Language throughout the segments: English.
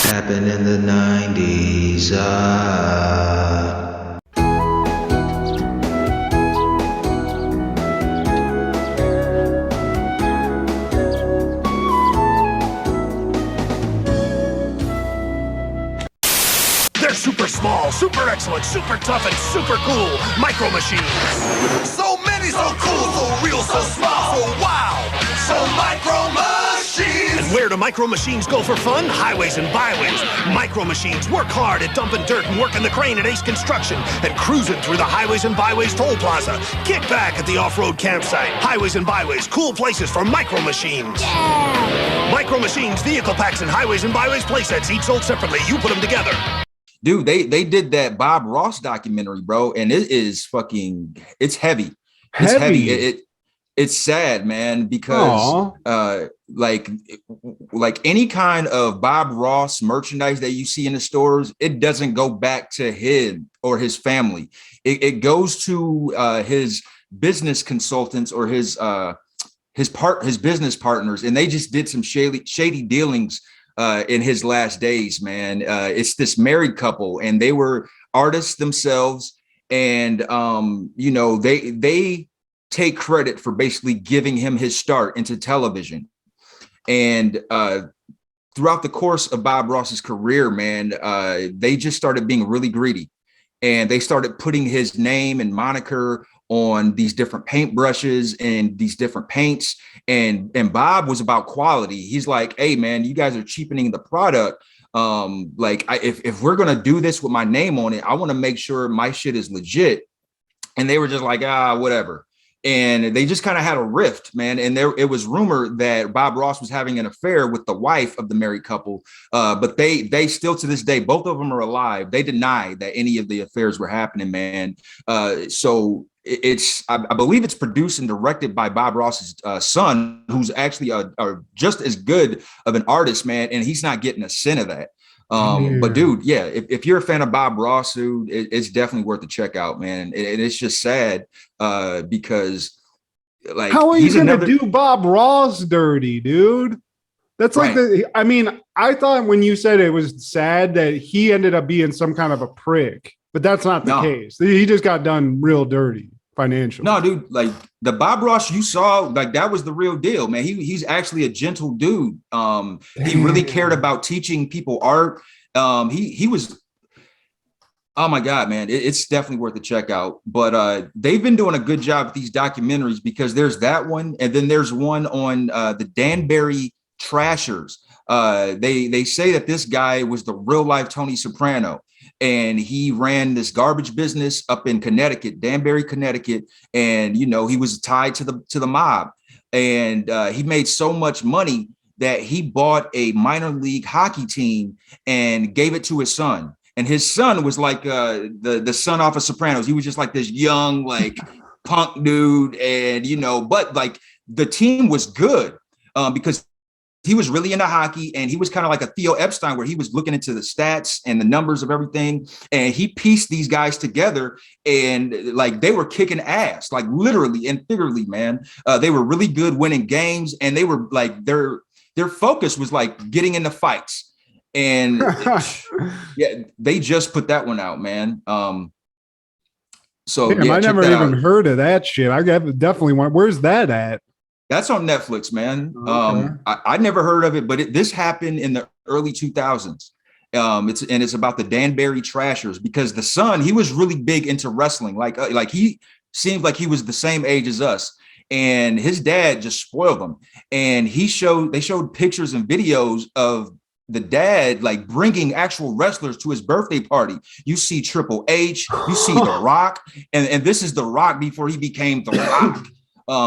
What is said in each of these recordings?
Happened in the 90s. They're super small, super excellent, super tough, and super cool. Micro Machines. So many, so cool, so real, so small, so wow. So Micro Machines. And where do Micro Machines go for fun? Highways and byways. Micro Machines work hard at dumping dirt and working the crane at Ace Construction and cruising through the Highways and Byways toll plaza. Kick back at the off-road campsite. Highways and byways, cool places for Micro Machines. Yeah. Micro Machines, vehicle packs, and Highways and Byways playsets, each sold separately. You put them together. Dude, they did that Bob Ross documentary, bro, and it is fucking, it's heavy. It's heavy. It's sad, man, because like any kind of Bob Ross merchandise that you see in the stores, it doesn't go back to him or his family. It goes to his business consultants or his business partners, and they just did some shady dealings in his last days, man. It's this married couple, and they were artists themselves, and you know, they take credit for basically giving him his start into television. And throughout the course of Bob Ross's career, man, they just started being really greedy, and they started putting his name and moniker on these different paintbrushes and these different paints. And Bob was about quality. He's like, hey, man, you guys are cheapening the product. If we're going to do this with my name on it, I want to make sure my shit is legit. And they were just like, whatever. And they just kind of had a rift, man. And it was rumored that Bob Ross was having an affair with the wife of the married couple. But they still, to this day, both of them are alive. They deny that any of the affairs were happening, man. So I believe it's produced and directed by Bob Ross's son, who's actually just as good of an artist, man. And he's not getting a cent of that. But dude, yeah, if you're a fan of Bob Ross, dude, it's definitely worth the check out, man. And it's just sad because, like, how are you gonna do Bob Ross dirty, dude? That's like I mean, I thought when you said it was sad that he ended up being some kind of a prick, but that's not the case. He just got done real dirty financially. No, dude, like the Bob Ross you saw, like that was the real deal, man. He's actually a gentle dude. He really cared about teaching people art. He was, oh my God, man, it's definitely worth a check out. But they've been doing a good job with these documentaries, because there's that one, and then there's one on the Danbury Trashers. They say that this guy was the real life Tony Soprano, and he ran this garbage business up in Connecticut, Danbury, Connecticut. And, you know, he was tied to the mob, and he made so much money that he bought a minor league hockey team and gave it to his son. And his son was like the son off of Sopranos. He was just like this young, like punk dude. And, you know, but like the team was good because he was really into hockey, and he was kind of like a Theo Epstein, where he was looking into the stats and the numbers of everything. And he pieced these guys together, and like they were kicking ass, like literally and figuratively, man. They were really good winning games, and they were like their focus was like getting into fights. And yeah, they just put that one out, man. So damn, I never even heard of that shit. I definitely want. Where's that at? That's on Netflix, man. Okay. I never heard of it, but this happened in the early 2000s. It's about the Danbury Trashers, because the son, he was really big into wrestling. Like he seemed like he was the same age as us, and his dad just spoiled him. And they showed pictures and videos of the dad like bringing actual wrestlers to his birthday party. You see Triple H, you see The Rock, and this is The Rock before he became The Rock.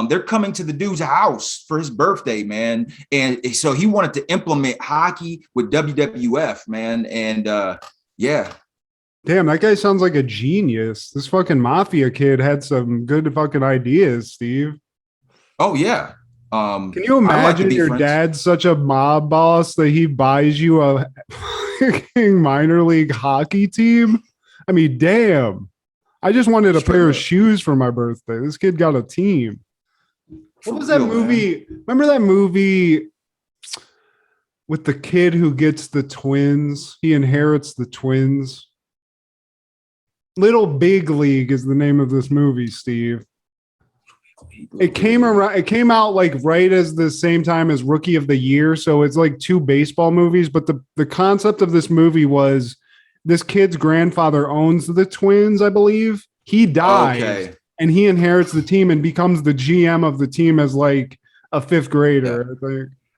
They're coming to the dude's house for his birthday, man. And so he wanted to implement hockey with WWF, man. And yeah. Damn, that guy sounds like a genius. This fucking mafia kid had some good fucking ideas, Steve. Oh, yeah. Can you imagine your dad's such a mob boss that he buys you a minor league hockey team? I mean, damn. I just wanted a pair of shoes for my birthday. This kid got a team. What was that movie? Man. Remember that movie? with the kid who gets the twins. He inherits the twins. Little Big League is the name of this movie, Steve. It came out like right as the same time as Rookie of the Year, so it's like two baseball movies, but the concept of this movie was this kid's grandfather owns the twins, I believe. He dies and he inherits the team and becomes the GM of the team as like a fifth grader.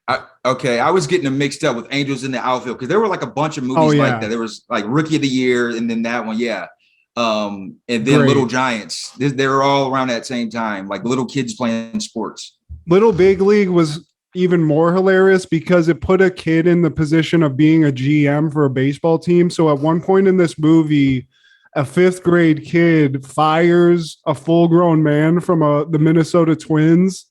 Yeah. I was getting them mixed up with Angels in the Outfield because there were like a bunch of movies like that. There was like Rookie of the Year and then that one, and then Little Giants. They were all around that same time, like little kids playing sports. Little Big League was even more hilarious because it put a kid in the position of being a GM for a baseball team. So at one point in this movie, a fifth grade kid fires a full-grown man from the Minnesota Twins.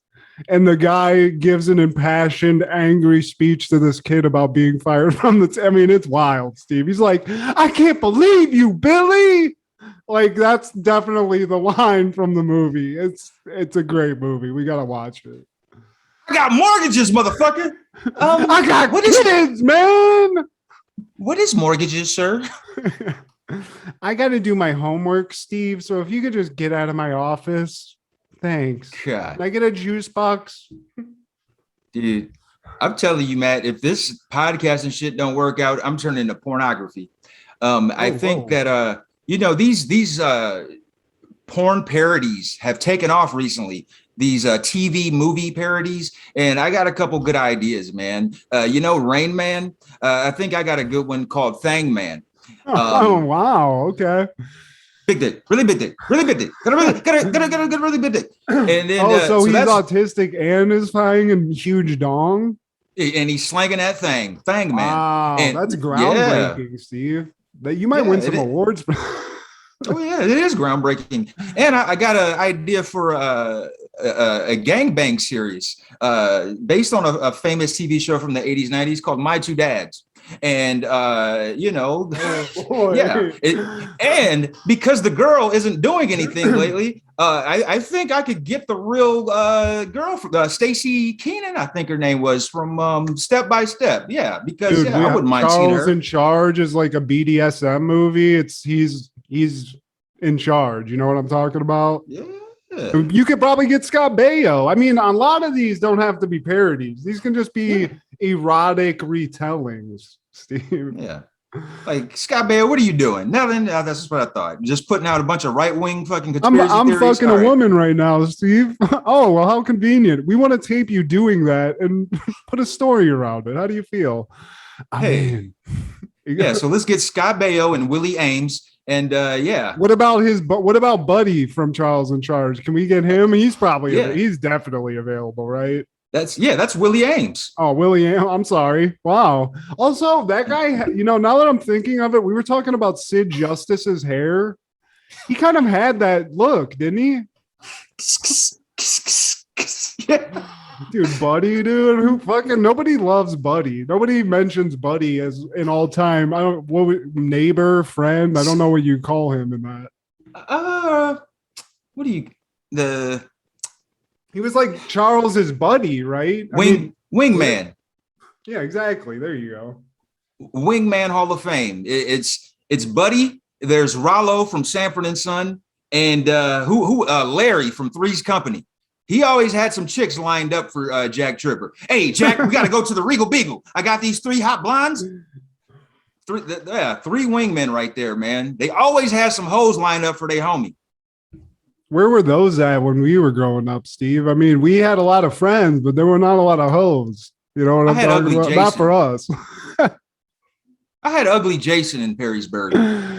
And the guy gives an impassioned, angry speech to this kid about being fired from it's wild, Steve. He's like, I can't believe you, Billy. Like, that's definitely the line from the movie. It's a great movie. We got to watch it. I got mortgages, motherfucker. I got kids, man. What is mortgages, sir? I got to do my homework, Steve. So if you could just get out of my office, thanks. God. Can I get a juice box? Dude, I'm telling you, Matt, if this podcast and shit don't work out, I'm turning into pornography. I think that these porn parodies have taken off recently. These TV movie parodies, and I got a couple good ideas, man. Rain Man. I think I got a good one called Thang Man. Wow. Okay. Big dick, really big dick, really big dick. Got a really big dick. And then so he's autistic and is flying a huge dong. And he's slanging that Thang Man. Wow, that's groundbreaking, Steve. That you might win some awards for. Oh yeah, it is groundbreaking. And I got an idea for a gangbang series based on a famous TV show from the 80s, 90s called My Two Dads. And and because the girl isn't doing anything lately, I think I could get the real girl from Stacey Keenan, I think her name was, from Step by Step. Yeah, because I wouldn't mind seeing her. Charles in Charge is like a BDSM movie. He's in charge. You know what I'm talking about? Yeah. You could probably get Scott Baio. I mean, a lot of these don't have to be parodies. These can just be erotic retellings, Steve. Yeah. Like, Scott Baio, what are you doing? Nothing. That's just what I thought. Just putting out a bunch of right-wing fucking conspiracy I'm theories. fucking a woman right now, Steve. Oh, well, how convenient. We want to tape you doing that and put a story around it. How do you feel? Hey. Yeah, so let's get Scott Baio and Willie Ames. And what about Buddy from Charles in Charge? Can we get him? He's probably he's definitely available, right? That's Willie Ames. Oh, Willie Ames. I'm sorry. Wow. Also, that guy, now that I'm thinking of it, we were talking about Sid Justice's hair. He kind of had that look, didn't he? Dude, Buddy, dude, who fucking nobody loves Buddy. Nobody mentions Buddy as an all-time. Neighbor, friend. I don't know what you call him in that. He was like Charles's buddy, right? Wingman. Yeah, exactly. There you go. Wingman Hall of Fame. It's Buddy. There's Rollo from Sanford and Son, and Larry from Three's Company. He always had some chicks lined up for Jack Tripper. Hey, Jack, we got to go to the Regal Beagle. I got these 3 hot blondes. 3 wingmen right there, man. They always have some hoes lined up for their homie. Where were those at when we were growing up, Steve? I mean, we had a lot of friends, but there were not a lot of hoes. You know what I'm talking about? Not for us. I had Ugly Jason in Perrysburg.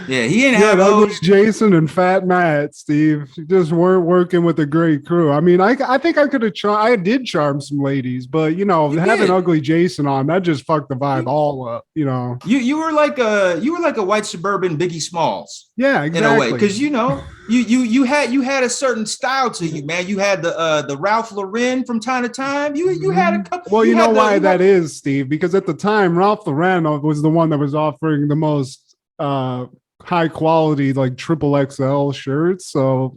Yeah, he didn't have Ugly Jason and Fat Matt, Steve. You just weren't working with a great crew. I mean, I think I could have I did charm some ladies, but having Ugly Jason on, that just fucked the vibe all up. You were like a white suburban Biggie Smalls. Yeah, exactly. In a way, because you had a certain style to you, man. You had the Ralph Lauren from time to time. You had a couple. Well, you know why that is, Steve? Because at the time, Ralph Lauren was the one that was offering the most high quality, like XXL shirts. So,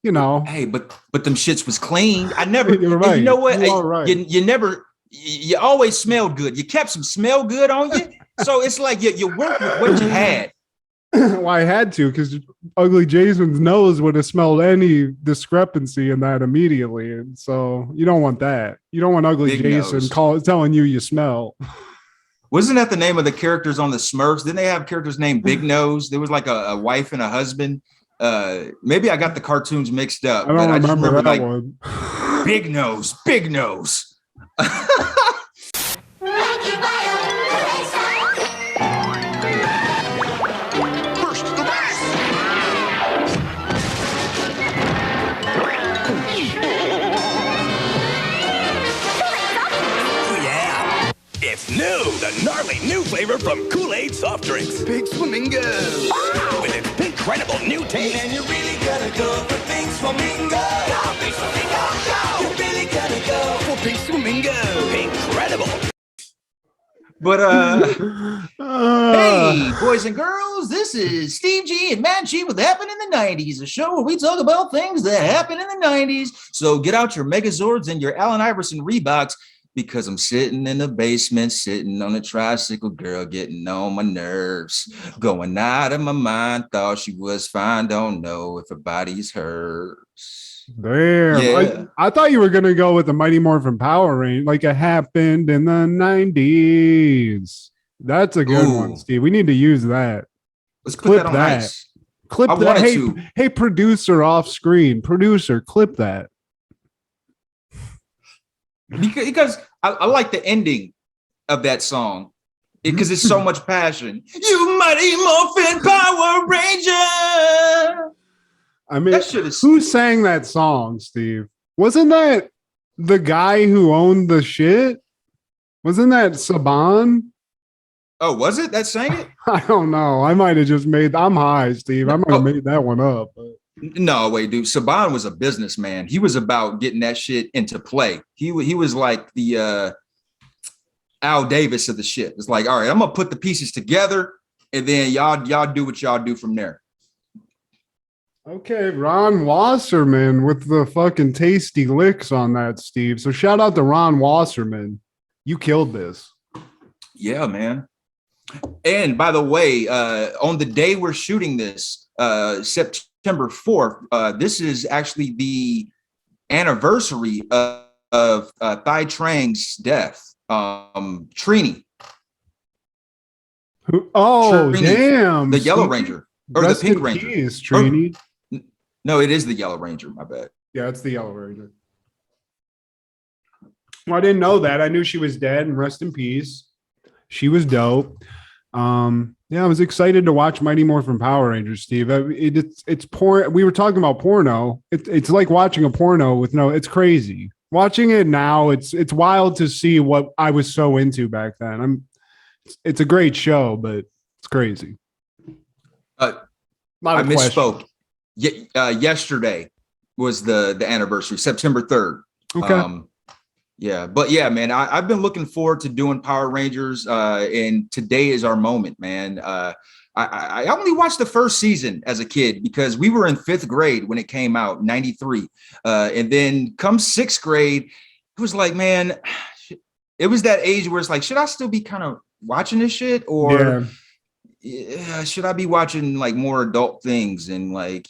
Hey, but them shits was clean. I never. You're right. You know what? You are right. You never. you always smelled good. You kept some smell good on you. So it's like you worked with what you had. Well, I had to, because Ugly Jason's nose would have smelled any discrepancy in that immediately. And so you don't want that. You don't want Ugly Big Jason telling you smell. Wasn't that the name of the characters on the Smurfs? Didn't they have characters named Big Nose? There was like a wife and a husband. Maybe I got the cartoons mixed up. I don't remember that like one. Big Nose, Big Nose. It's new, the gnarly new flavor from Kool-Aid soft drinks. Big Flamingo. With its incredible new taste. And you really gotta go for Big Flamingo. Go, Big Flamingo, go. You really gotta go for Big Flamingo. Incredible. But hey, boys and girls, this is Steve G and Matt G with Happened in the 90s, a show where we talk about things that happened in the 90s. So get out your Megazords and your Allen Iverson Reeboks, because I'm sitting in the basement, sitting on a tricycle, girl, getting on my nerves, going out of my mind, thought she was fine, don't know if her body's hers. Damn. Yeah. I thought you were going to go with the Mighty Morphin Power Range, like it happened in the 90s. That's a good one, Steve. We need to use that. Let's clip that on ice. Clip that. Hey, producer off screen. Producer, clip that. Because I like the ending of that song, because it's so much passion. You Mighty Morphin Power Ranger. I mean, who sang that song, Steve? Wasn't that the guy who owned the shit? Wasn't that Saban? Oh, was it that sang it? I don't know. I might have just I'm high, Steve. I might have made that one up. But. No, wait, dude. Saban was a businessman. He was about getting that shit into play. He was like the Al Davis of the shit. It's like, all right, I'm gonna put the pieces together, and then y'all do what y'all do from there. Okay, Ron Wasserman with the fucking tasty licks on that, Steve. So shout out to Ron Wasserman. You killed this. Yeah, man. And by the way, on the day we're shooting this, September 4th, this is actually the anniversary of Thai Trang's death. Trini. Oh, Trini, damn. The Yellow Ranger. Or Rest the Pink in Ranger. Peace, Trini. No, it is the Yellow Ranger. My bad. Yeah, it's the Yellow Ranger. Well, I didn't know that. I knew she was dead, and rest in peace. She was dope. Yeah, I was excited to watch Mighty Morphin Power Rangers, Steve. It's porn. We were talking about porno. It's like watching a porno with it's crazy. Watching it now, it's wild to see what I was so into back then. It's a great show, but it's crazy. I misspoke. Yesterday was the anniversary, September 3rd. Okay. Yeah, but yeah, man, I've been looking forward to doing Power Rangers, and today is our moment, man. I only watched the first season as a kid because we were in 5th grade when it came out, 93. And then come 6th grade, it was like, man, it was that age where it's like, should I still be kind of watching this shit? Or should I be watching like more adult things and like,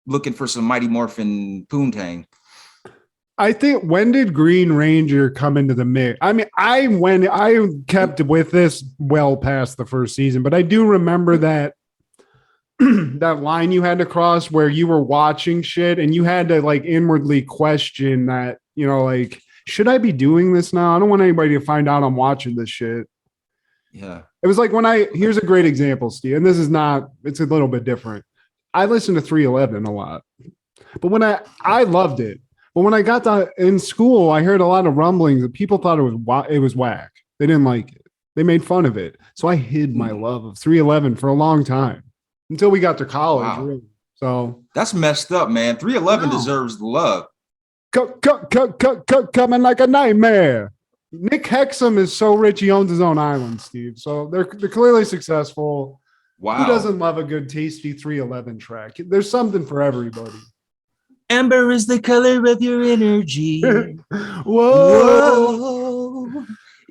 looking for some Mighty Morphin Poontang? I think, when did Green Ranger come into the mix? I mean, I kept with this well past the first season, but I do remember that that line you had to cross where you were watching shit and you had to like inwardly question that, like, should I be doing this now? I don't want anybody to find out I'm watching this shit. Yeah. It was like here's a great example, Steve, and it's a little bit different. I listened to 311 a lot, but when I loved it. But when I got in school, I heard a lot of rumblings that people thought it was whack. They didn't like it. They made fun of it. So I hid my love of 311 for a long time until we got to college. Wow. Really. So that's messed up, man. 311 deserves the love. Coming like a nightmare. Nick Hexum is so rich he owns his own island, Steve. So they're clearly successful. Wow. Who doesn't love a good tasty 311 track? There's something for everybody. Amber is the color of your energy. Whoa.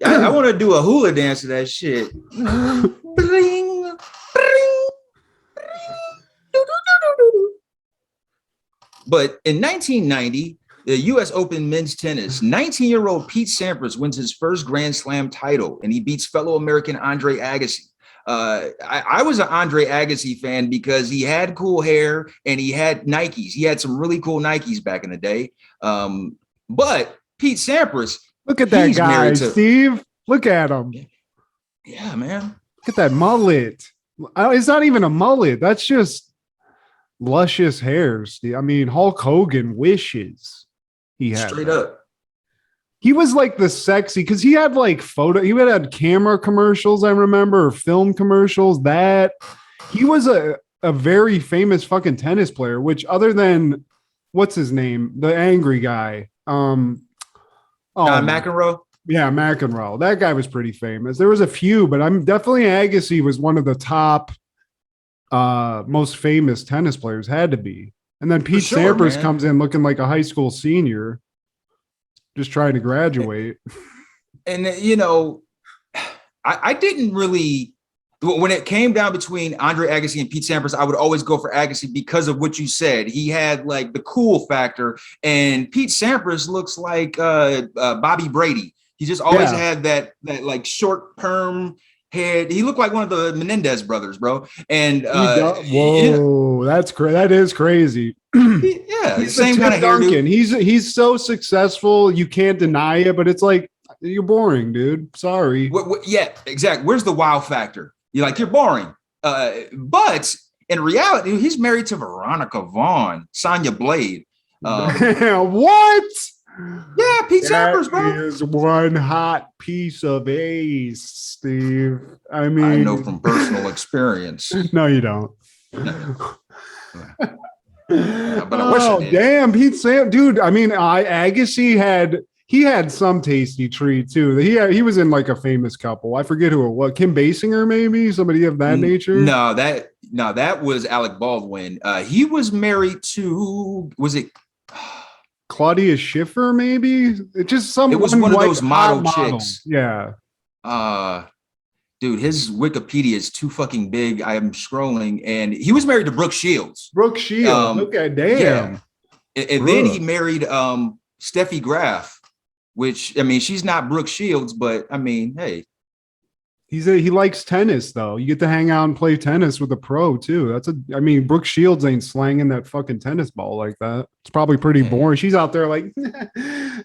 I want to do a hula dance to that shit. Bling, bling, bling. But in 1990, the U.S. Open men's tennis, 19-year-old Pete Sampras wins his first Grand Slam title, and he beats fellow American Andre Agassi. I was an Andre Agassi fan because he had cool hair and he had Nikes. He had some really cool Nikes back in the day. But Pete Sampras, look at that guy, Steve. Look at him. Yeah, man. Look at that mullet. It's not even a mullet. That's just luscious hair, Steve. I mean, Hulk Hogan wishes he had straight that. Up. He was like the sexy because he had like he had camera commercials, I remember, or film commercials. That he was a very famous fucking tennis player, which other than what's his name? The angry guy. McEnroe. Yeah, McEnroe. That guy was pretty famous. There was a few, but I'm definitely Agassi was one of the top most famous tennis players, had to be. And then Pete Sampras comes in looking like a high school senior, just trying to graduate. And you know, I didn't really, when it came down between Andre Agassi and Pete Sampras, I would always go for Agassi because of what you said. He had like the cool factor, and Pete Sampras looks like Bobby Brady. He just always had that like short perm head. He looked like one of the Menendez brothers, bro. And whoa, that's crazy. That is crazy. Yeah, he's same kind of Duncan. He's so successful, you can't deny it. But it's like, you're boring, dude. Sorry. Yeah, exactly. Where's the wow factor? You're like, you're boring. But in reality, he's married to Veronica Vaughn, Sonya Blade. What? Yeah, Pete Sampras, bro. Is one hot piece of ace, Steve. I mean, I know from personal experience. No, you don't. But I wish I did. Damn, Pete Sam, dude. I mean, Agassi had some tasty treat too. He was in like a famous couple. I forget who it was. Kim Basinger, maybe somebody of that nature. No, that was Alec Baldwin. He was married to, was it Claudia Schiffer? Maybe it was one of those model chicks. Yeah. Dude, his Wikipedia is too fucking big. I am scrolling, and he was married to Brooke Shields. Okay, damn. Yeah. And then he married Steffi Graf, which, I mean, she's not Brooke Shields, but I mean, hey. He likes tennis though. You get to hang out and play tennis with a pro too. I mean, Brooke Shields ain't slanging that fucking tennis ball like that. It's probably pretty boring. She's out there like,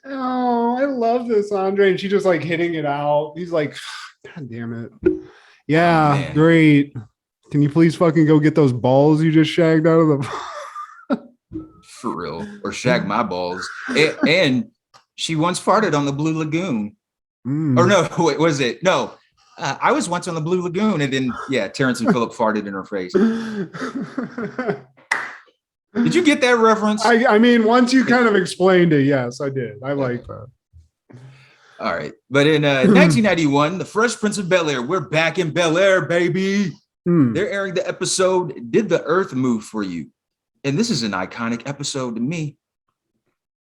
oh, I love this, Andre. And she's just like hitting it out. He's like, God damn it. Yeah, great. Can you please fucking go get those balls you just shagged out of the for real, or shag my balls. And she once farted on the Blue Lagoon. Or no, wait, was it? No. I was once on the Blue Lagoon, and then Terrence and Phillip farted in her face. Did you get that reference? I mean, once you kind of explained it, yes, I did. I like that. All right, but in 1991, The Fresh Prince of Bel-Air, we're back in Bel-Air, baby. They're airing the episode "Did the Earth Move for You?" And this is an iconic episode to me.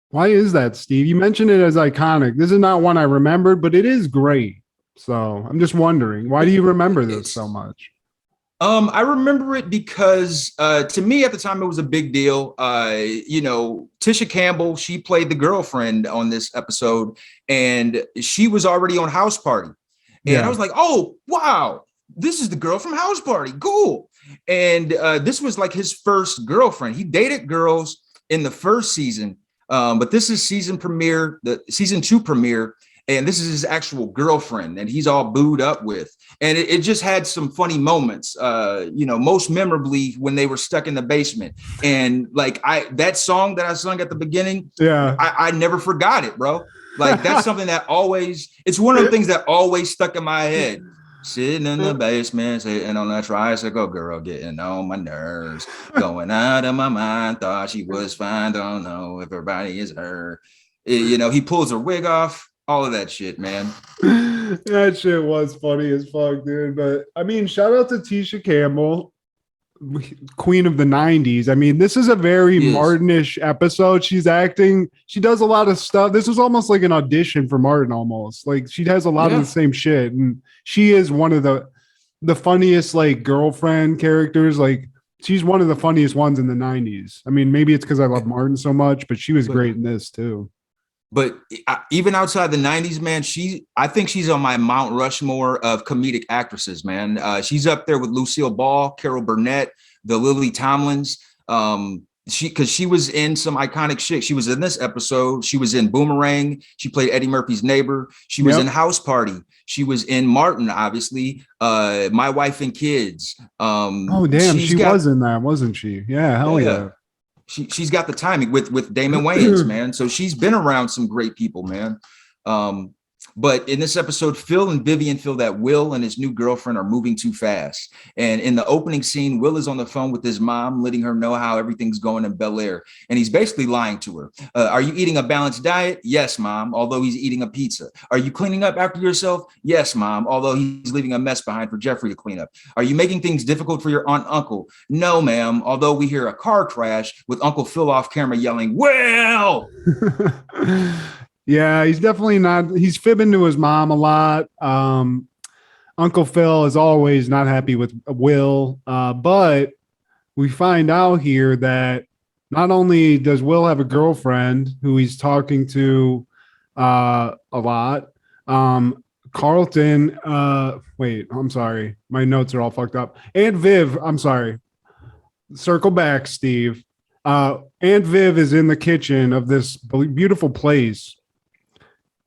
Why is that, Steve? You mentioned it as iconic. This is not one I remembered, but it is great. So I'm just wondering, why do you remember this so much? I remember it because to me at the time it was a big deal. You know, Tisha Campbell, she played the girlfriend on this episode, and she was already on House Party. And I was like, oh, wow, this is the girl from House Party. Cool. And this was like his first girlfriend. He dated girls in the first season, but this is season 2 premiere. And this is his actual girlfriend, and he's all booed up with. And it just had some funny moments, you know, most memorably when they were stuck in the basement. And like that song that I sung at the beginning, I never forgot it, bro. Like that's something that it's one of the things that always stuck in my head. Sitting in the basement, sitting on a tricycle, girl getting on my nerves, going out of my mind, thought she was fine, don't know if everybody is her. You know, he pulls her wig off. All of that shit, man. That shit was funny as fuck, dude. But I mean, shout out to Tisha Campbell. queen of the 90s. I mean, this is a very Martin-ish episode. She's acting. She does a lot of stuff. This was almost like an audition for Martin almost. Like she has a lot of the same shit. And she is one of the funniest like girlfriend characters. Like she's one of the funniest ones in the 90s. I mean, maybe it's because I love Martin so much, but she was great in this too. But even outside the 90s, man, I think she's on my Mount Rushmore of comedic actresses, man. She's up there with Lucille Ball, Carol Burnett, the Lily Tomlins. Because she was in some iconic shit. She was in this episode. She was in Boomerang. She played Eddie Murphy's neighbor. She was in House Party. She was in Martin, obviously. My Wife and Kids. Oh, damn. She was in that, wasn't she? Yeah, hell yeah. She's got the timing with Damon Wayans, man. So she's been around some great people, man. But in this episode, Phil and Vivian feel that Will and his new girlfriend are moving too fast. And in the opening scene, Will is on the phone with his mom, letting her know how everything's going in Bel-Air. And he's basically lying to her. Are you eating a balanced diet? Yes, mom, although he's eating a pizza. Are you cleaning up after yourself? Yes, mom, although he's leaving a mess behind for Jeffrey to clean up. Are you making things difficult for your aunt and uncle? No, ma'am, although we hear a car crash with Uncle Phil off camera yelling, Will! Yeah, he's definitely not. He's fibbing to his mom a lot. Uncle Phil is always not happy with Will. But we find out here that not only does Will have a girlfriend who he's talking to a lot, Carlton, wait, I'm sorry. My notes are all fucked up. Aunt Viv, I'm sorry. Circle back, Steve. Aunt Viv is in the kitchen of this beautiful place.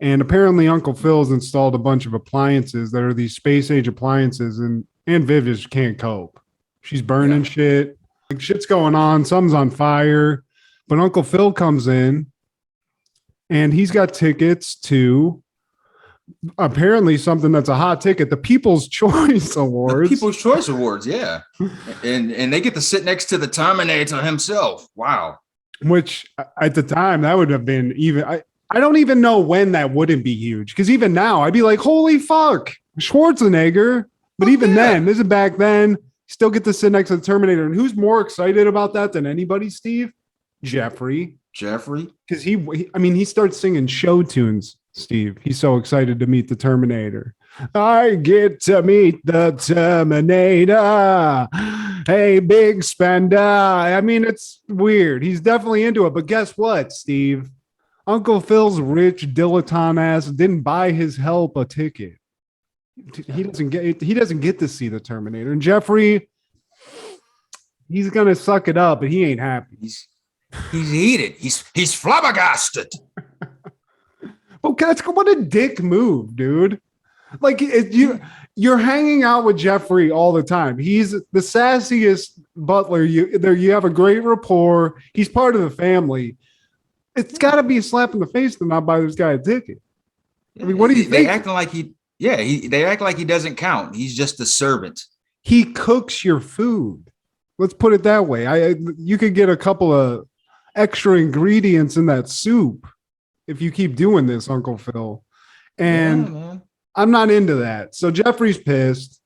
And apparently Uncle Phil's installed a bunch of appliances that are these space age appliances, and Aunt Viv just can't cope. She's burning shit. Like shit's going on. Something's on fire. But Uncle Phil comes in and he's got tickets to apparently something that's a hot ticket, the People's Choice Awards. The People's Choice Awards, yeah. And they get to sit next to the Terminator himself. Wow. Which at the time that would have been even I don't even know when that wouldn't be huge. Because even now, I'd be like, holy fuck, Schwarzenegger. But even then, this is back then, still get to sit next to the Terminator. And who's more excited about that than anybody, Steve? Jeffrey. Because he starts singing show tunes, Steve. He's so excited to meet the Terminator. I get to meet the Terminator. Hey, big spender. I mean, it's weird. He's definitely into it. But guess what, Steve? Uncle Phil's rich dilettante ass didn't buy his help a ticket. He doesn't get to see the Terminator. And Jeffrey, he's gonna suck it up, but he ain't happy. He's heated. He's flabbergasted. Well, that's what a dick move, dude. Like you're hanging out with Jeffrey all the time. He's the sassiest butler. You have a great rapport. He's part of the family. It's got to be a slap in the face to not buy this guy a ticket. I mean, what do you think? They acting like they act like he doesn't count. He's just a servant. He cooks your food. Let's put it that way. You could get a couple of extra ingredients in that soup if you keep doing this, Uncle Phil. And I'm not into that. So Jeffrey's pissed.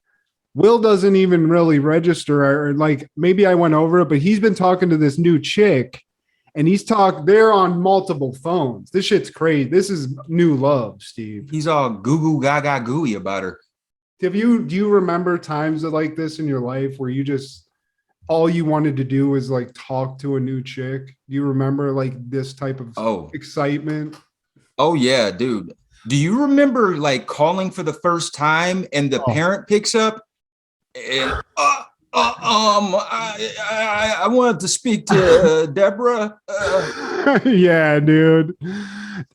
Will doesn't even really register, or like maybe I went over it, but he's been talking to this new chick. And they're on multiple phones. This shit's crazy. This is new love, Steve. He's all goo gaga gooey about her. Do you remember times like this in your life where you just all you wanted to do was like talk to a new chick? Do you remember like this type of excitement? Oh yeah, dude. Do you remember like calling for the first time and the parent picks up and I wanted to speak to Deborah. Yeah, dude.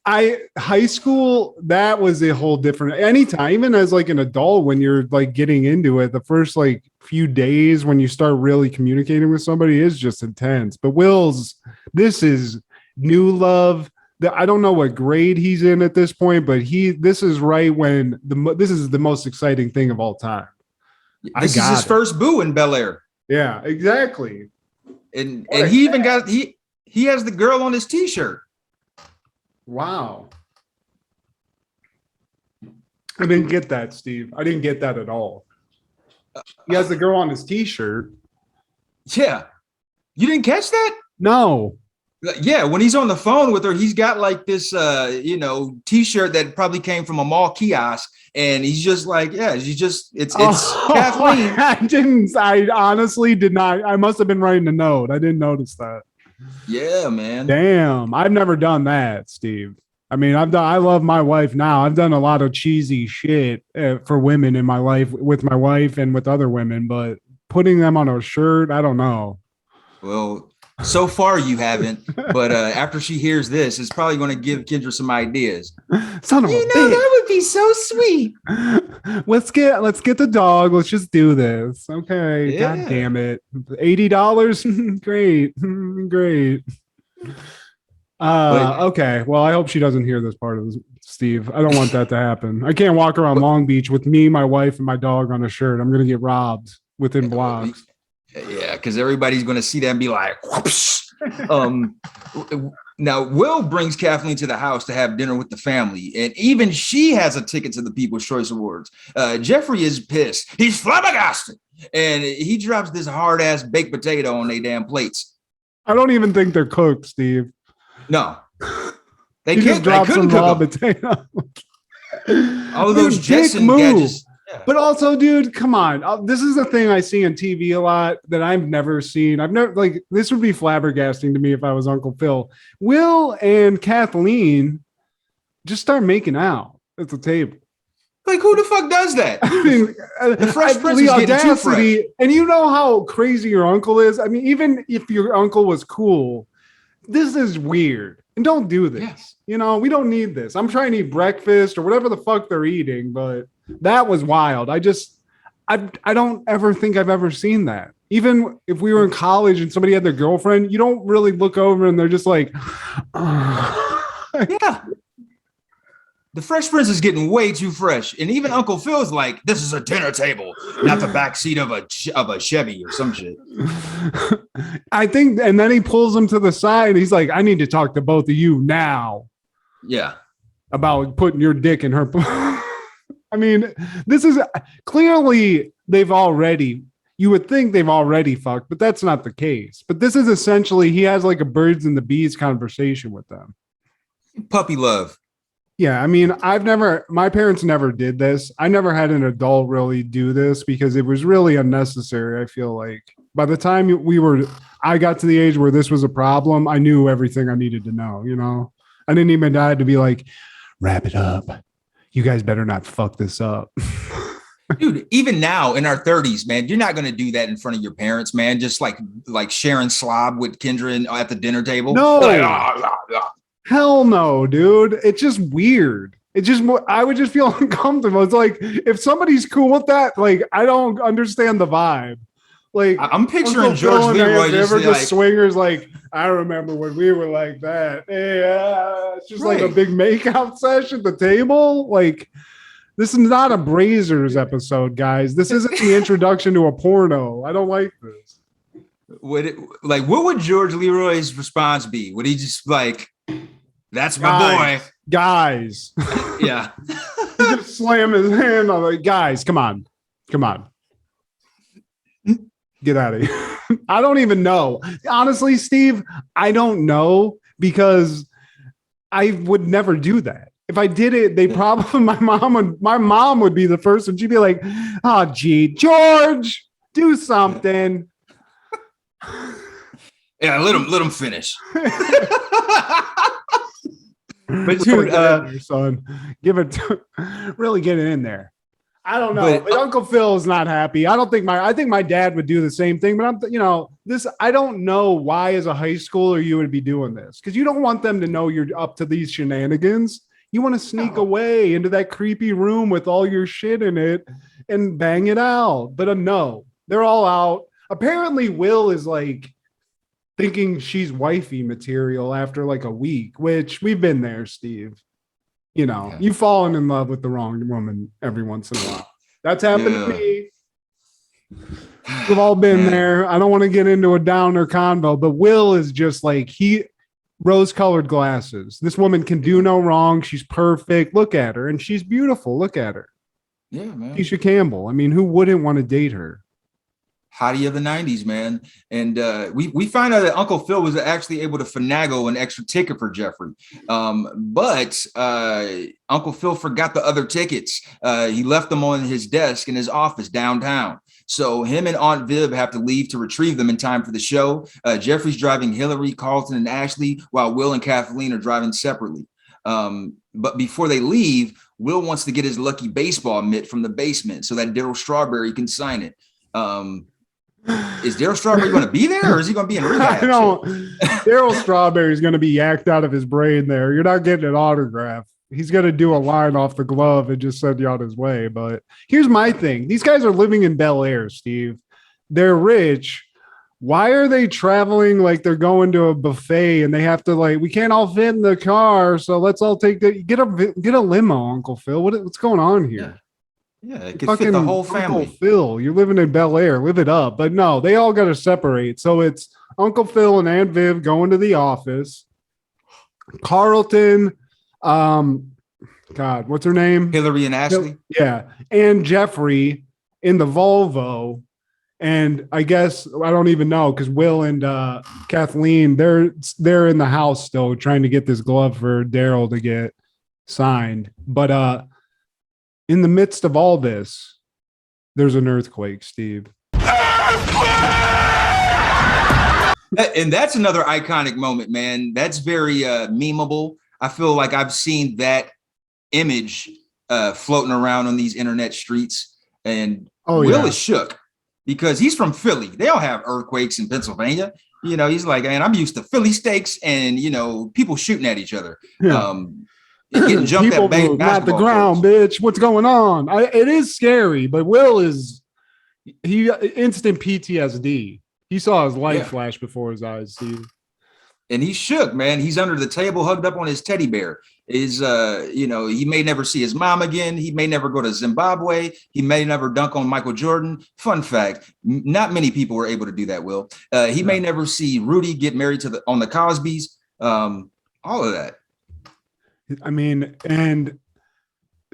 High school, that was a whole different anytime, even as like an adult, when you're like getting into it, the first like few days when you start really communicating with somebody is just intense. But this is new love. I don't know what grade he's in at this point, but this is right when this is the most exciting thing of all time. This is his first boo in Bel-Air. Yeah, exactly. And he even he has the girl on his t-shirt. Wow. I didn't get that, Steve. I didn't get that at all. He has the girl on his t-shirt. Yeah. You didn't catch that? No. Yeah, when he's on the phone with her, he's got like this t-shirt that probably came from a mall kiosk, and he's just like, yeah, it's Kathleen. I honestly did not. I must have been writing a note. I didn't notice that. Yeah, man. Damn, I've never done that, Steve. I mean, I love my wife now. I've done a lot of cheesy shit for women in my life with my wife and with other women, but putting them on a shirt, I don't know. Well, so far you haven't, but after she hears this, it's probably going to give Kendra some ideas. Son of a bitch. That would be so sweet. Let's get the dog. Let's just do this. Okay. Yeah. God damn it. $80. Great. Okay. Well, I hope she doesn't hear this part of this, Steve. I don't want that to happen. I can't walk around Long Beach with me, my wife, and my dog on a shirt. I'm going to get robbed within blocks. Yeah, because everybody's going to see that and be like, whoops. Now, Will brings Kathleen to the house to have dinner with the family, and even she has a ticket to the People's Choice Awards. Jeffrey is pissed. He's flabbergasted, and he drops this hard-ass baked potato on their damn plates. I don't even think they're cooked, Steve. No. They couldn't raw potato. All of those Jetson gadgets. Yeah. But also, dude, come on. This is the thing I see on TV a lot that I've never seen. I've never, like, this would be flabbergasting to me if I was Uncle Phil. Will and Kathleen just start making out at the table. Like, who the fuck does that? I mean, the Fresh Prince is getting too fresh. And you know how crazy your uncle is? I mean, even if your uncle was cool, this is weird. And don't do this. Yes. You know, we don't need this. I'm trying to eat breakfast or whatever the fuck they're eating, but that was wild. I don't ever think I've ever seen that. Even if we were in college and somebody had their girlfriend, you don't really look over and they're just like, yeah. The Fresh Prince is getting way too fresh. And even Uncle Phil's like, this is a dinner table, not the backseat of a Chevy or some shit. I think, and then he pulls him to the side and he's like, I need to talk to both of you now. Yeah. About putting your dick in her. I mean, this is clearly you would think they've already fucked, but that's not the case. But this is essentially, he has like a birds and the bees conversation with them. Puppy love. Yeah. I mean, my parents never did this. I never had an adult really do this because it was really unnecessary. I feel like by the time I got to the age where this was a problem, I knew everything I needed to know, you know? I didn't even have to be like, wrap it up. You guys better not fuck this up. Dude, even now in our 30s, man, you're not going to do that in front of your parents, man. Just like sharing slob with Kendra at the dinner table. No. Like, hell no, dude. It's just weird. I would just feel uncomfortable. It's like, if somebody's cool with that, like, I don't understand the vibe. Like, I'm picturing George Leroy just swingers. Like, I remember when we were like that. Yeah, it's just like a big makeout session at the table. Like, this is not a Brazers episode, guys. This isn't the introduction to a porno. I don't like this. What would George Leroy's response be? Would he just like, that's my boy, guys? Yeah. He just slam his hand on like, guys, come on. Get out of here. I don't even know. Honestly, Steve, I don't know because I would never do that. If I did it, they probably, my mom would be the first and she'd be like, oh, gee, George, do something. Yeah, let him finish. But dude, son, really get it in there. I don't know. But Uncle Phil is not happy. I think my dad would do the same thing, but I don't know why as a high schooler you would be doing this because you don't want them to know you're up to these shenanigans. You want to sneak away into that creepy room with all your shit in it and bang it out. But no, they're all out. Apparently Will is like thinking she's wifey material after like a week, which we've been there, Steve. You know, you've fallen in love with the wrong woman every once in a while. That's happened to me. We've all been there. I don't want to get into a downer convo, but Will is just like rose-colored glasses. This woman can do no wrong. She's perfect. Look at her, and she's beautiful. Look at her. Yeah, man. Keisha Campbell. I mean, who wouldn't want to date her? Hottie of the 90s, man. And we find out that Uncle Phil was actually able to finagle an extra ticket for Jeffrey. But Uncle Phil forgot the other tickets. He left them on his desk in his office downtown. So him and Aunt Viv have to leave to retrieve them in time for the show. Jeffrey's driving Hillary, Carlton, and Ashley, while Will and Kathleen are driving separately. But before they leave, Will wants to get his lucky baseball mitt from the basement so that Daryl Strawberry can sign it. Is Daryl Strawberry going to be there, or is he going to be in rehab? Daryl Strawberry is going to be yacked out of his brain there. You're not getting an autograph. He's going to do a line off the glove and just send you on his way. But here's my thing. These guys are living in Bel-Air, Steve. They're rich. Why are they traveling like they're going to a buffet and they have to we can't all fit in the car, so let's all get a limo, Uncle Phil. What's going on here? Yeah, it could fit the whole family. Uncle Phil, you're living in Bel-Air, live it up. But no, they all got to separate. So it's Uncle Phil and Aunt Viv going to the office. Carlton, what's her name? Hillary and Ashley. Yeah, and Jeffrey in the Volvo. And I guess I don't even know because Will and Kathleen, they're in the house still trying to get this glove for Daryl to get signed. But in the midst of all this, there's an earthquake, Steve. And that's another iconic moment, man. That's very memeable. I feel like I've seen that image floating around on these internet streets. And Will is shook because he's from Philly. They all have earthquakes in Pennsylvania. You know, he's like, man, I'm used to Philly steaks and, people shooting at each other. Yeah. Getting jumped People at not the ground, bitch. What's going on? It is scary, but Will he instant PTSD. He saw his life flash before his eyes, Steve. And he's shook, man. He's under the table, hugged up on his teddy bear. He may never see his mom again. He may never go to Zimbabwe. He may never dunk on Michael Jordan. Fun fact: not many people were able to do that. Will he may never see Rudy get married on the Cosbys. All of that. I mean, and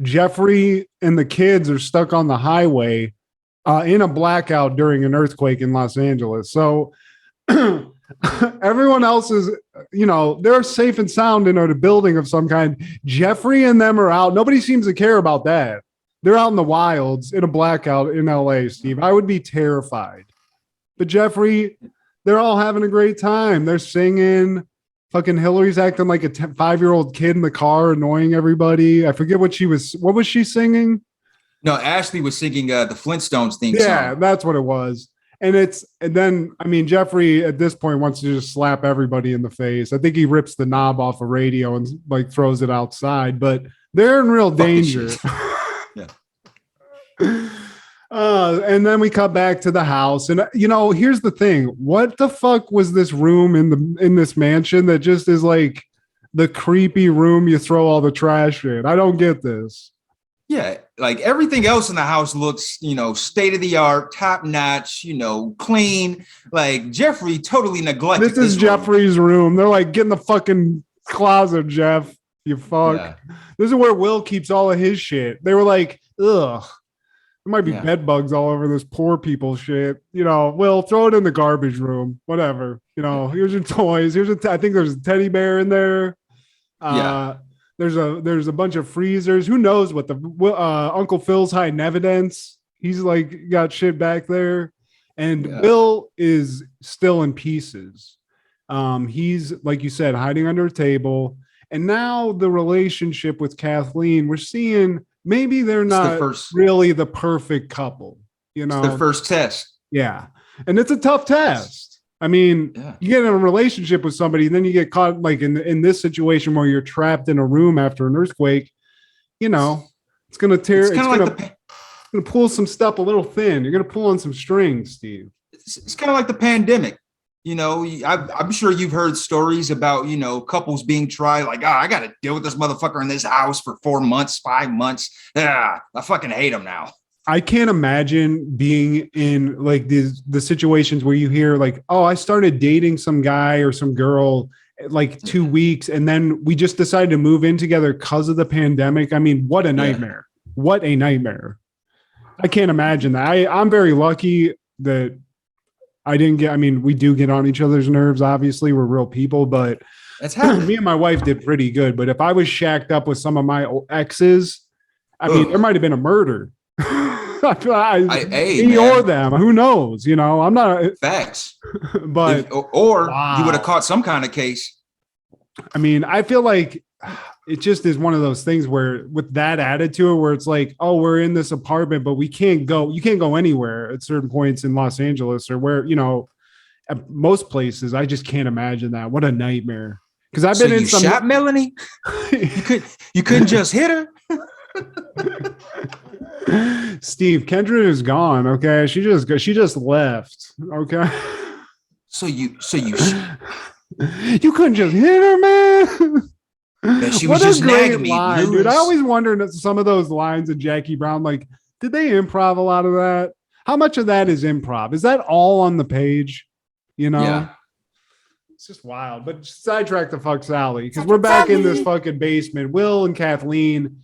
Jeffrey and the kids are stuck on the highway in a blackout during an earthquake in Los Angeles. So everyone else is, they're safe and sound in a building of some kind. Jeffrey and them are out. Nobody seems to care about that. They're out in the wilds in a blackout in LA, Steve. I would be terrified. But Jeffrey, they're all having a great time. They're singing. Fucking Hillary's acting like a 5-year-old kid in the car, annoying everybody. I forget what was she singing? No, Ashley was singing the Flintstones theme song. Yeah, that's what it was. And then Jeffrey at this point wants to just slap everybody in the face. I think he rips the knob off a radio and throws it outside, but they're in real danger. Yeah. And then we cut back to the house, and here's the thing: what the fuck was this room in this mansion that just is like the creepy room you throw all the trash in? I don't get this. Yeah, like everything else in the house looks, state of the art, top notch, clean. Like Jeffrey totally neglected. This is Jeffrey's room. They're like, get in the fucking closet, Jeff. You fuck. Yeah. This is where Will keeps all of his shit. They were like, ugh. There might be bed bugs all over this poor people shit. Will, throw it in the garbage room. Whatever. Here's your toys. I think there's a teddy bear in there. There's a bunch of freezers. Who knows what the Uncle Phil's hiding evidence. He's got shit back there. And Will is still in pieces. He's, like you said, hiding under a table. And now the relationship with Kathleen, we're seeing maybe they're not really the perfect couple. It's the first test. Yeah. And it's a tough test. I mean, you get in a relationship with somebody, and then you get caught in this situation where you're trapped in a room after an earthquake. It's going to tear. It's going to pull some stuff a little thin. You're going to pull on some strings, Steve. It's kind of like the pandemic. I'm sure you've heard stories about, couples being tried like, I got to deal with this motherfucker in this house for 4 months, 5 months. I fucking hate him now. I can't imagine being in the situations where you hear I started dating some guy or some girl 2 weeks, and then we just decided to move in together because of the pandemic. I mean, what a nightmare. What a nightmare. I can't imagine that. I'm very lucky that I mean, we do get on each other's nerves. Obviously, we're real people, but That's happening. me and my wife did pretty good. But if I was shacked up with some of my exes, I mean, there might have been a murder. Me or them, who knows? You know, I'm not facts, but or you would have caught some kind of case. I mean, I feel like it just is one of those things where with that attitude where it's like, oh, we're in this apartment, but you can't go anywhere at certain points in Los Angeles or where, you know, at most places. I just can't imagine that. What a nightmare. Because I've been in some shot Melanie. you couldn't just hit her. Steve, Kendra is gone. Okay. She just left. Okay. So you couldn't just hit her, man. Yeah, she was just nagging me, line, dude. I always wondered some of those lines of Jackie Brown, like, did they improv a lot of that? How much of that is improv? Is that all on the page? You know, yeah. It's just wild. But sidetrack the fuck Sally, because we're back in this fucking basement. Will and Kathleen,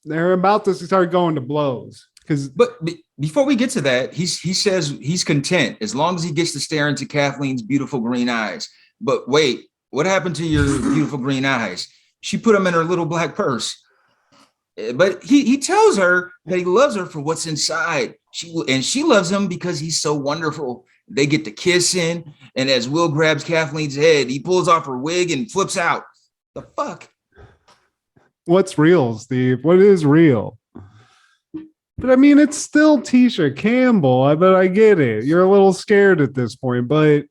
they're about to start going to blows. But before we get to that, he says he's content as long as he gets to stare into Kathleen's beautiful green eyes. But wait, what happened to your beautiful green eyes? She put them in her little black purse. But he tells her that he loves her for what's inside. She loves him because he's so wonderful. They get to kissing, and as Will grabs Kathleen's head, he pulls off her wig and flips out. The fuck? What's real, Steve? What is real? But I mean, it's still Tisha Campbell. But I get it. You're a little scared at this point, but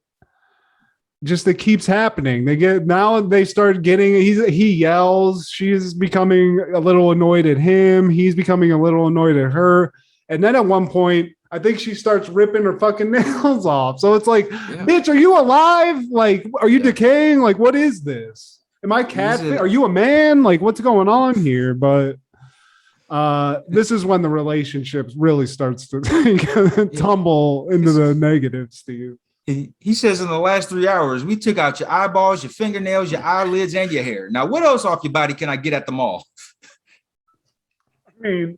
just it keeps happening. They start getting, he yells. She's becoming a little annoyed at him. He's becoming a little annoyed at her. And then at one point, I think she starts ripping her fucking nails off. So it's like, bitch, are you alive? Like, are you decaying? Like, what is this? Am I are you a man? Like, what's going on here? But this is when the relationship really starts to tumble into the negative, Steve. He says in the last 3 hours, we took out your eyeballs, your fingernails, your eyelids, and your hair. Now, what else off your body can I get at the mall? I mean,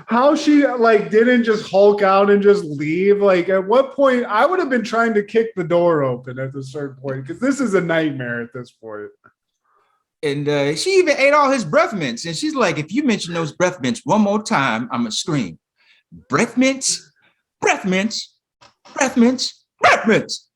how she didn't just Hulk out and just leave. Like, at what point I would have been trying to kick the door open at a certain point, because this is a nightmare at this point. And she even ate all his breath mints. And she's like, if you mention those breath mints one more time, I'm going to scream. Breath mints, breath mints, breath mints, breath mints.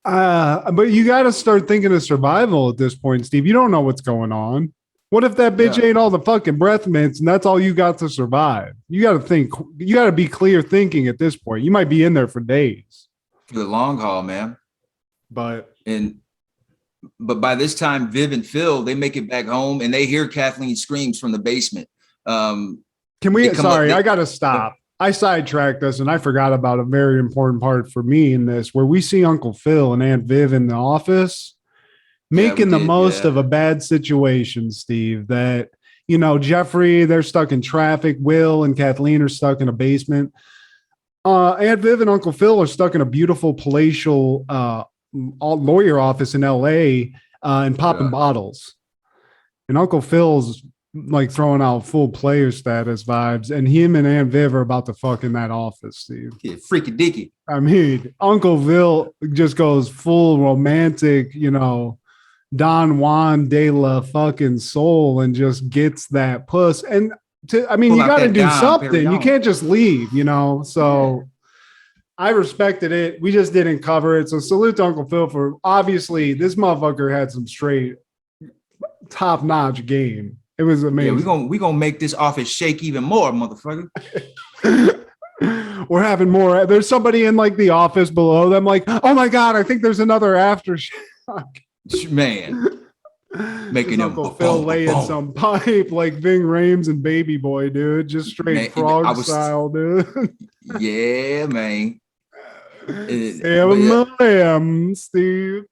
But you got to start thinking of survival at this point, Steve. You don't know what's going on. What if that bitch ate all the fucking breath mints and that's all you got to survive? You got to think. You got to be clear thinking at this point. You might be in there for days. For the long haul, man. But by this time, Viv and Phil, they make it back home and they hear Kathleen's screams from the basement. Can we? Sorry, I got to stop. I sidetracked us and I forgot about a very important part for me in this, where we see Uncle Phil and Aunt Viv in the office making the most of a bad situation, Steve. That, you know, Jeffrey, they're stuck in traffic. Will and Kathleen are stuck in a basement. Aunt Viv and Uncle Phil are stuck in a beautiful palatial lawyer office in LA and popping bottles. And Uncle Phil's like throwing out full player status vibes, and him and Aunt Viv are about to fuck in that office, Steve. Yeah, freaky dicky. I mean, Uncle Phil just goes full romantic, you know, Don Juan de la fucking soul, and just gets that puss. And you got to do something. You can't just leave, you know. So I respected it. We just didn't cover it. So salute to Uncle Phil for, obviously this motherfucker had some straight top-notch game. It was amazing. Yeah, we gonna make this office shake even more, motherfucker. We're having more. There's somebody in like the office below them, like, oh my God, I think there's another aftershock. Man. Making him Uncle Phil laying some pipe like Ving Rhames and Baby Boy, dude. Just straight frog style, dude. Yeah, man. Steve.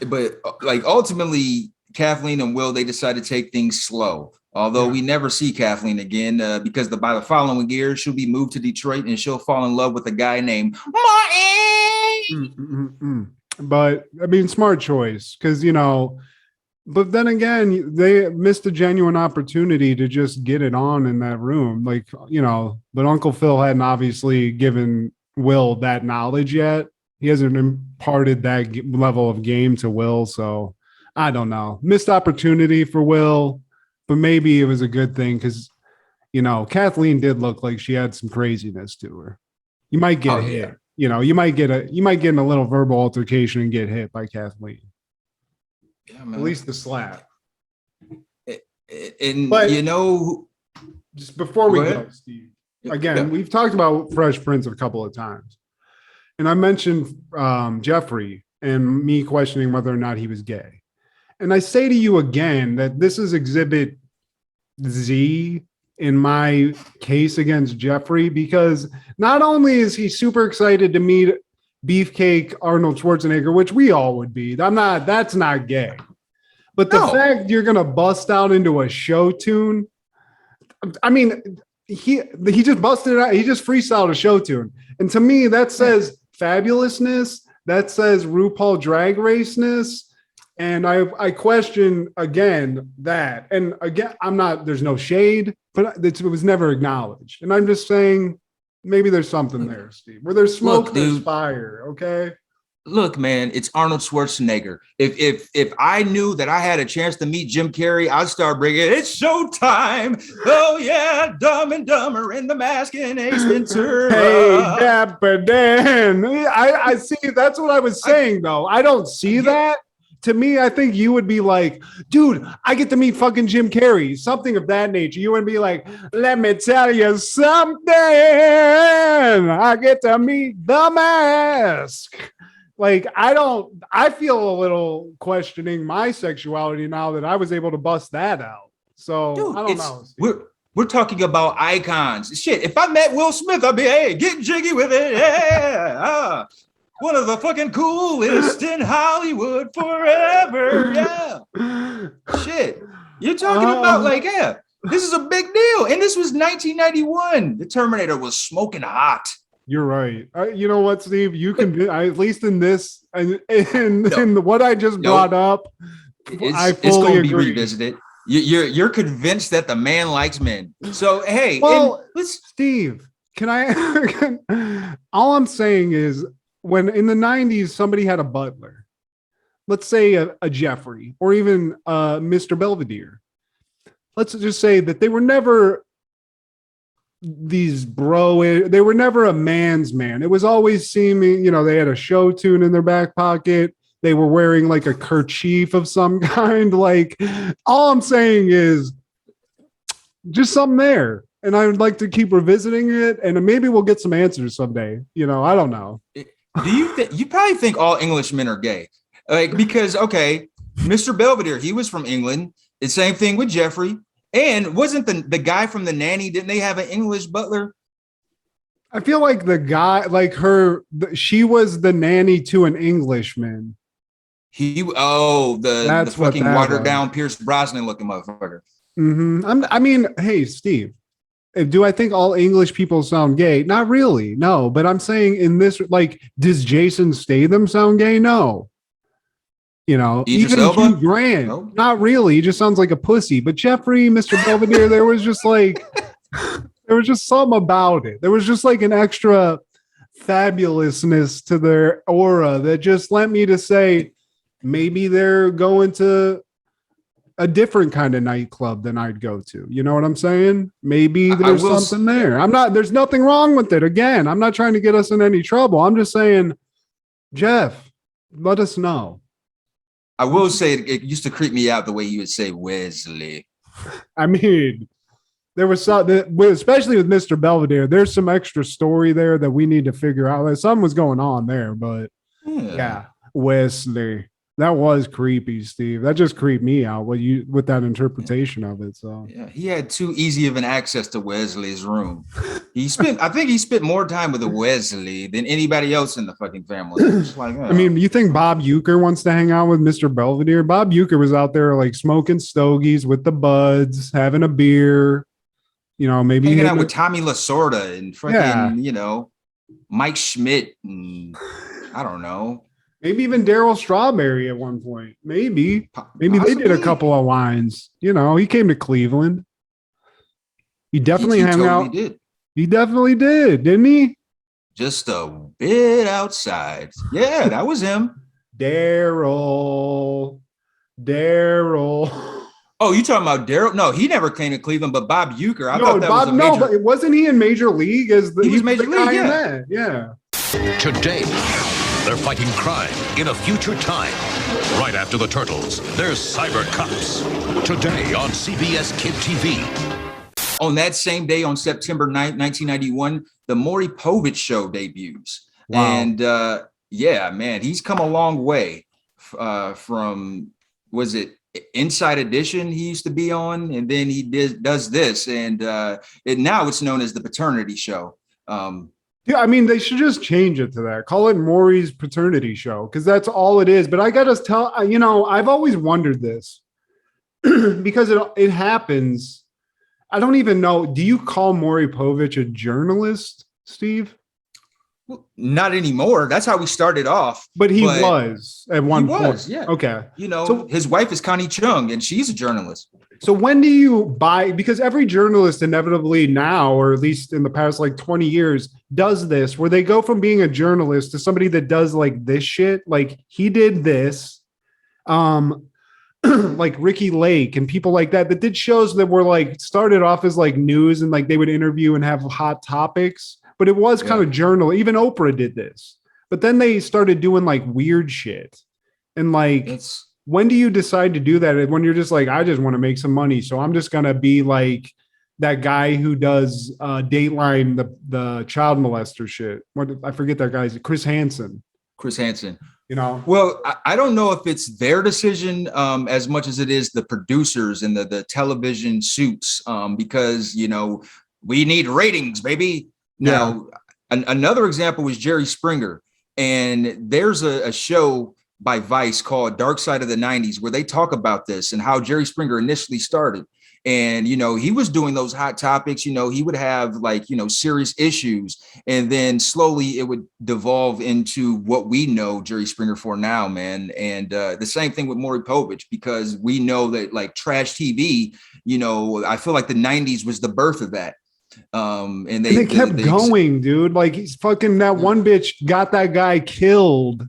But like ultimately, Kathleen and Will, they decide to take things slow. Although we never see Kathleen again because by the following year, she'll be moved to Detroit and she'll fall in love with a guy named Martin. But I mean, smart choice, because, you know, But then again, they missed a genuine opportunity to just get it on in that room. Like, but Uncle Phil hadn't obviously given Will that knowledge yet. He hasn't imparted that level of game to Will. So I don't know. Missed opportunity for Will, but maybe it was a good thing because, Kathleen did look like she had some craziness to her. You might get hit. Yeah. You might get in a little verbal altercation and get hit by Kathleen. Yeah, man. At least the slap. Just before we go, Steve, again, we've talked about Fresh Prince a couple of times. And I mentioned Jeffrey and me questioning whether or not he was gay. And I say to you again that this is Exhibit Z in my case against Jeffrey, because not only is he super excited to meet Beefcake Arnold Schwarzenegger, which we all would be. That's not gay. But the fact you're gonna bust out into a show tune, I mean, he just busted it out. He just freestyled a show tune. And to me, that says fabulousness. That says RuPaul Drag Raceness. And I question again that. And again, there's no shade, but it was never acknowledged. And I'm just saying, maybe there's something there, Steve. Where there's smoke, there's fire. Okay. Look, man, it's Arnold Schwarzenegger. If I knew that I had a chance to meet Jim Carrey, I'd start bringing it's showtime. Oh yeah, Dumb and Dumber and the Mask and Ace Ventura. Hey, Dapper Dan. I see. That's what I was saying, though. I don't see that. To me, I think you would be like, dude, I get to meet fucking Jim Carrey, something of that nature. You would be like, let me tell you something. I get to meet the Mask. Like, I feel a little questioning my sexuality now that I was able to bust that out. So dude, I don't know. We're talking about icons. Shit, if I met Will Smith, I'd be, hey, get jiggy with it. Yeah. One of the fucking coolest in Hollywood forever. Yeah. Shit. You're talking about this is a big deal. And this was 1991. The Terminator was smoking hot. You're right. You know what, Steve? You can, at least in this, and in what I just brought up, I fully it's going to be agree. revisited. You're convinced that the man likes men. So, hey. Well, Steve, can I, all I'm saying is, when in the 90s somebody had a butler, let's say a Jeffrey or even Mr. Belvedere, let's just say that they were never they were never a man's man. It was always seeming, they had a show tune in their back pocket. They were wearing like a kerchief of some kind. Like, all I'm saying is just something there. And I would like to keep revisiting it, and maybe we'll get some answers someday. I don't know. Do you probably think all Englishmen are gay? Because Mr. Belvedere, he was from England. The same thing with Jeffrey. And wasn't the guy from The Nanny, didn't they have an English butler? I feel like the guy, like she was the nanny to an Englishman. The fucking watered down Pierce Brosnan looking motherfucker. Mm-hmm. Hey, Steve, do I think all English people sound gay? Not really. No, but I'm saying in this, does Jason Statham sound gay? No. Even Hugh Grant, no. Not really. He just sounds like a pussy. But Jeffrey, Mr. Belvedere, there was just something about it. There was just like an extra fabulousness to their aura that just led me to say maybe they're going to a different kind of nightclub than I'd go to. You know what I'm saying? Maybe there's something there. There's nothing wrong with it. Again, I'm not trying to get us in any trouble. I'm just saying, Jeff, let us know. I will say it used to creep me out the way you would say Wesley. There was some, especially with Mr. Belvedere, there's some extra story there that we need to figure out. Something was going on there, but yeah, Wesley. That was creepy, Steve. That just creeped me out with that interpretation of it. So yeah, he had too easy of an access to Wesley's room. I think he spent more time with Wesley than anybody else in the fucking family. You think Bob Euchre wants to hang out with Mr. Belvedere? Bob Euchre was out there like smoking stogies with the buds, having a beer. Maybe hanging out with Tommy Lasorda and fucking, Mike Schmidt and I don't know. Maybe even Daryl Strawberry at one point. Maybe they did a couple of lines. You know, he came to Cleveland. He definitely hung totally out. Did. He definitely did, didn't he? Just a bit outside. Yeah, that was him. Daryl. Oh, you talking about Daryl? No, he never came to Cleveland, but Bob Uecker. I thought that was a major... No, but wasn't he in Major League? He was Major League, yeah. Today, they're fighting crime in a future time. Right after the Turtles, there's Cyber Cops. Today on CBS Kid TV. On that same day, on September 9th, 1991, the Maury Povich Show debuts. Wow. And yeah, man, he's come a long way from, was it Inside Edition he used to be on? And then he does this. And now it's known as the Paternity Show. Yeah, I mean, they should just change it to that. Call it Maury's Paternity Show, because that's all it is. But I got to tell, you know, I've always wondered this because it happens. I don't even know. Do you call Maury Povich a journalist, Steve? Well, not anymore. That's how we started off. But he was at one point. Yeah. Okay. You know, so his wife is Connie Chung, and she's a journalist. So when do you buy? Because every journalist inevitably now, or at least in the past like 20 years, does this, where they go from being a journalist to somebody that does like this shit. Like he did this. Like Ricky Lake and people like that did shows that were like started off as like news and like they would interview and have hot topics, but it was kind of journal. Even Oprah did this, but then they started doing like weird shit. And like, when do you decide to do that? When you're just like, I just want to make some money, so I'm just gonna be like that guy who does Dateline, the child molester shit. I forget that guy's Chris Hansen. You know, well, I don't know if it's their decision as much as it is the producers and the television suits, because, you know, we need ratings, baby. Now, another example was Jerry Springer. And there's a show by Vice called Dark Side of the 90s where they talk about this and how Jerry Springer initially started. And, you know, he was doing those hot topics, you know, he would have like, you know, serious issues. And then slowly it would devolve into what we know Jerry Springer for now, man. And the same thing with Maury Povich, because we know that like trash TV, you know, I feel like the 90s was the birth of that. And they kept going, dude. Like he's fucking that one bitch got that guy killed,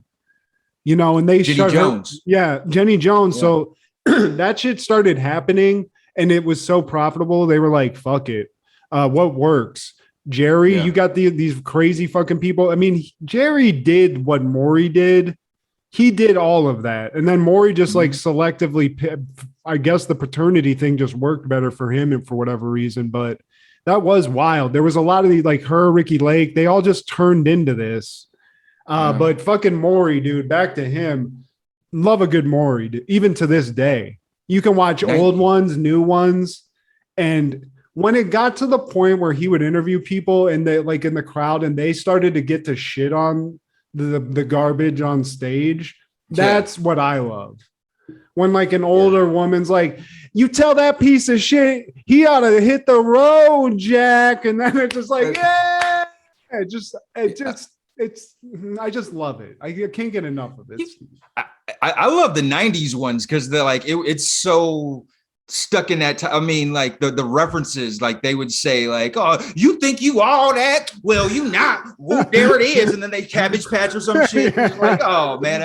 you know, and they Jenny Jones. Jenny Jones. Yeah. So that shit started happening. And it was so profitable. They were like, fuck it. What works? Jerry, you got these crazy fucking people. I mean, Jerry did what Maury did. He did all of that. And then Maury just like selectively, I guess the paternity thing just worked better for him and for whatever reason. But that was wild. There was a lot of the like her, Ricky Lake. They all just turned into this. But fucking Maury, dude, back to him. Love a good Maury, dude, even to this day. You can watch old ones, new ones. And when it got to the point where he would interview people and they like in the crowd and they started to get to shit on the garbage on stage, that's what I love. When like an older woman's like, you tell that piece of shit, he ought to hit the road, Jack. And then it's just like, yeah, I just love it. I can't get enough of it. I love the 90s ones because they're like it's so stuck in that time. I mean, like the references, like they would say, like, "Oh, you think you all that? Well, you not. Whoop, there it is." And then they Cabbage Patch or some shit. Like, oh man,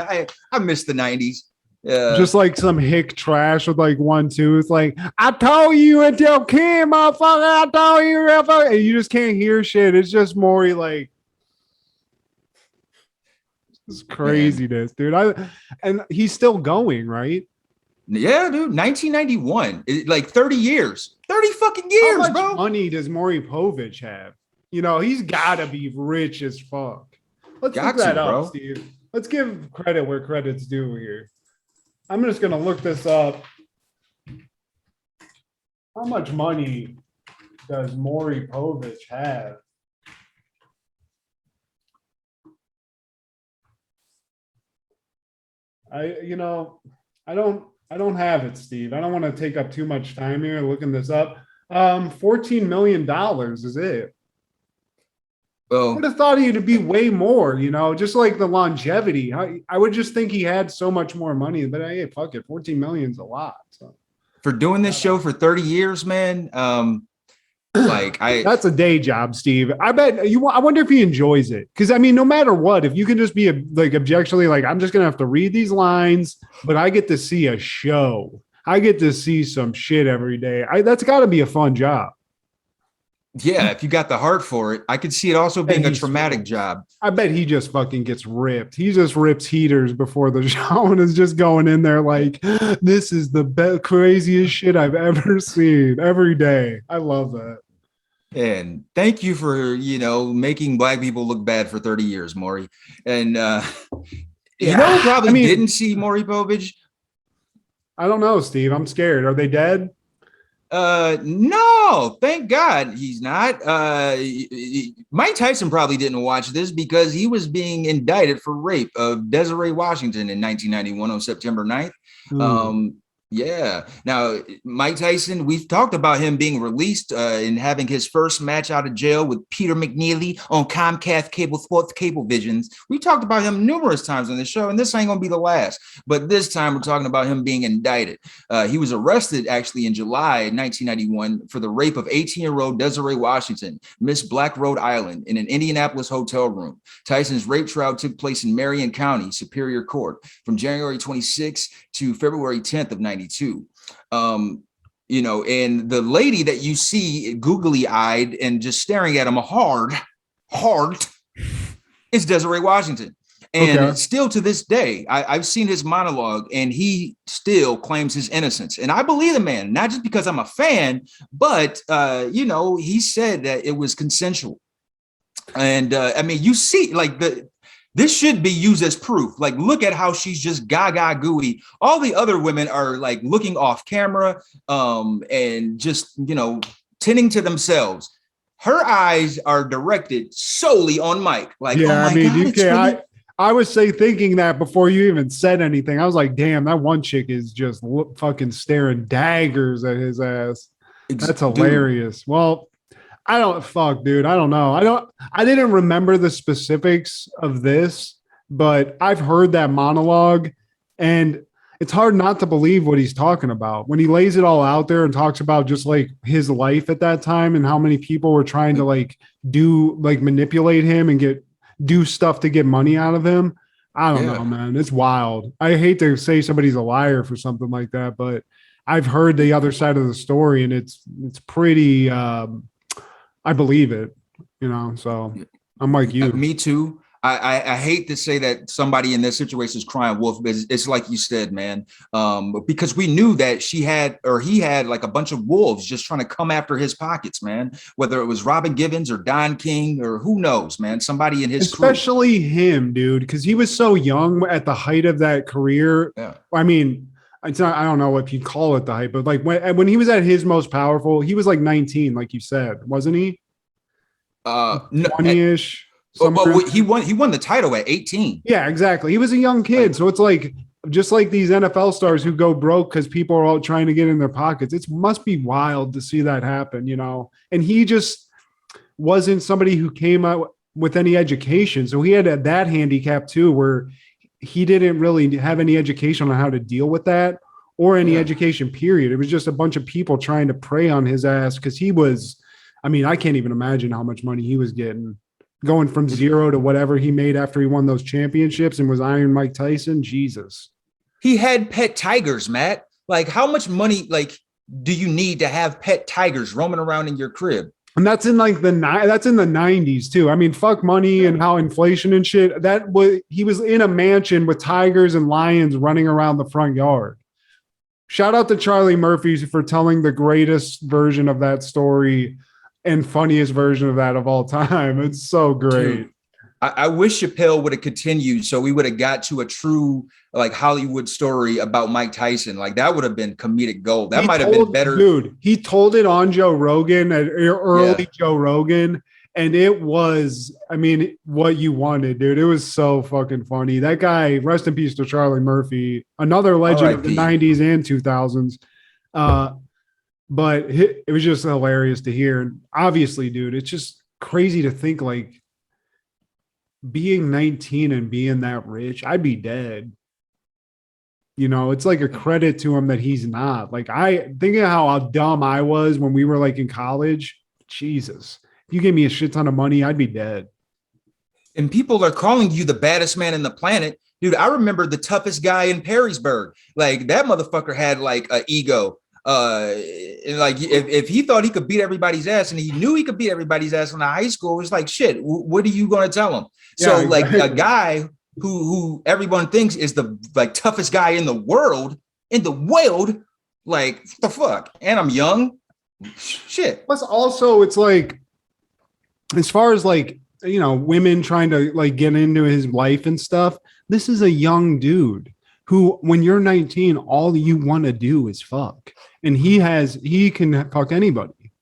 I miss the 90s. Just like some hick trash with like 1 2. It's like, I told you until Kim, motherfucker. I told you, motherfucker. And you just can't hear shit. It's just Maury like. It's craziness, dude. And he's still going, right? Yeah, dude. 1991, like 30 years, 30 fucking years, How much bro. money does Maury Povich have? You know, he's got to be rich as fuck. Let's look that up, bro. Steve. Let's give credit where credit's due here. I'm just gonna look this up. How much money does Maury Povich have? I don't have it, Steve. I don't want to take up too much time here looking this up. $14 million is it. I would have thought he'd be way more, just like the longevity. I would just think he had so much more money, but hey, fuck it. 14 million is a lot. So. For doing this show for 30 years, man. That's a day job, Steve. I wonder if he enjoys it. Cause I mean, no matter what, if you can just be objectively like, I'm just going to have to read these lines, but I get to see a show. I get to see some shit every day. That's gotta be a fun job. Yeah, if you got the heart for it. I could see it also being a traumatic job. I bet he just fucking gets ripped. He just rips heaters before the show and is just going in there like, this is the craziest shit I've ever seen every day. I love that. And thank you for, making Black people look bad for 30 years, Maury. And probably didn't see Maury Povich. I don't know, Steve. I'm scared. Are they dead? No, thank God he's not. Mike Tyson probably didn't watch this because he was being indicted for rape of Desiree Washington in 1991 on September 9th. Yeah. Now, Mike Tyson, we've talked about him being released and having his first match out of jail with Peter McNeely on Comcast Cable Sports Cablevisions. We talked about him numerous times on the show, and this ain't going to be the last. But this time we're talking about him being indicted. He was arrested actually in July 1991 for the rape of 18-year-old Desiree Washington, Miss Black, Rhode Island, in an Indianapolis hotel room. Tyson's rape trial took place in Marion County Superior Court from January 26 to February 10th of 92. And the lady that you see googly-eyed and just staring at him hard is Desiree Washington. And still to this day, I've seen his monologue and he still claims his innocence. And I believe the man, not just because I'm a fan, but, he said that it was consensual. And you see this should be used as proof. Like, look at how she's just gaga gooey. All the other women are like looking off camera and just, tending to themselves. Her eyes are directed solely on Mike. Like, yeah, I was thinking that before you even said anything. I was like, damn, that one chick is just fucking staring daggers at his ass. That's hilarious. Dude. Well, I don't know. I didn't remember the specifics of this, but I've heard that monologue and it's hard not to believe what he's talking about when he lays it all out there and talks about just like his life at that time and how many people were trying to manipulate him and do stuff to get money out of him. I don't know, man. It's wild. I hate to say somebody's a liar for something like that, but I've heard the other side of the story and it's pretty, I believe it, so I'm like you. Me too. I hate to say that somebody in this situation is crying wolf, but it's like you said, man, because we knew that he had like a bunch of wolves just trying to come after his pockets, man, whether it was Robin Givens or Don King or who knows, man, somebody in his especially crew. Him, dude, because he was so young at the height of that career. Yeah. I mean, it's not, I don't know if you'd call it the hype, but like when he was at his most powerful, he was like 19, like you said, wasn't he? 20-ish. But he won the title at 18. Yeah, exactly. He was a young kid. So it's like, just like these NFL stars who go broke because people are all trying to get in their pockets. It must be wild to see that happen, and he just wasn't somebody who came out with any education. So he had that handicap too, where he didn't really have any education on how to deal with that or any education period. It was just a bunch of people trying to prey on his ass because he was, I can't even imagine how much money he was getting going from zero to whatever he made after he won those championships and was Iron Mike Tyson. Jesus. He had pet tigers, Matt. Like, how much money, do you need to have pet tigers roaming around in your crib? And that's in that's in the 90s too. Fuck money and how inflation and shit. He was in a mansion with tigers and lions running around the front yard. Shout out to Charlie Murphy for telling the greatest version of that story and funniest version of that of all time. It's so great. Dude, I wish Chappelle would have continued so we would have got to a true Hollywood story about Mike Tyson. That would have been comedic gold. That might have been better. Dude, he told it on Joe Rogan, early Joe Rogan, and it was, what you wanted, dude. It was so fucking funny. That guy, rest in peace to Charlie Murphy, another legend of the 90s and 2000s. But it was just hilarious to hear. And obviously, dude, it's just crazy to think being 19 and being that rich, I'd be dead. You know, it's like a credit to him that he's not. Like, I thinking how dumb I was when we were like in college. Jesus, if you gave me a shit ton of money, I'd be dead. And people are calling you the baddest man in the planet. Dude, I remember the toughest guy in Perrysburg. Like, that motherfucker had like an ego. And like if he thought he could beat everybody's ass and he knew he could beat everybody's ass in the high school, it was like, shit, what are you going to tell him? So yeah, exactly. Like a guy who everyone thinks is the like toughest guy in the world, like the fuck. And I'm young. Shit. Plus also it's like, as far as like, you know, women trying to like get into his life and stuff, this is a young dude who, when you're 19, all you want to do is fuck. And he can fuck anybody,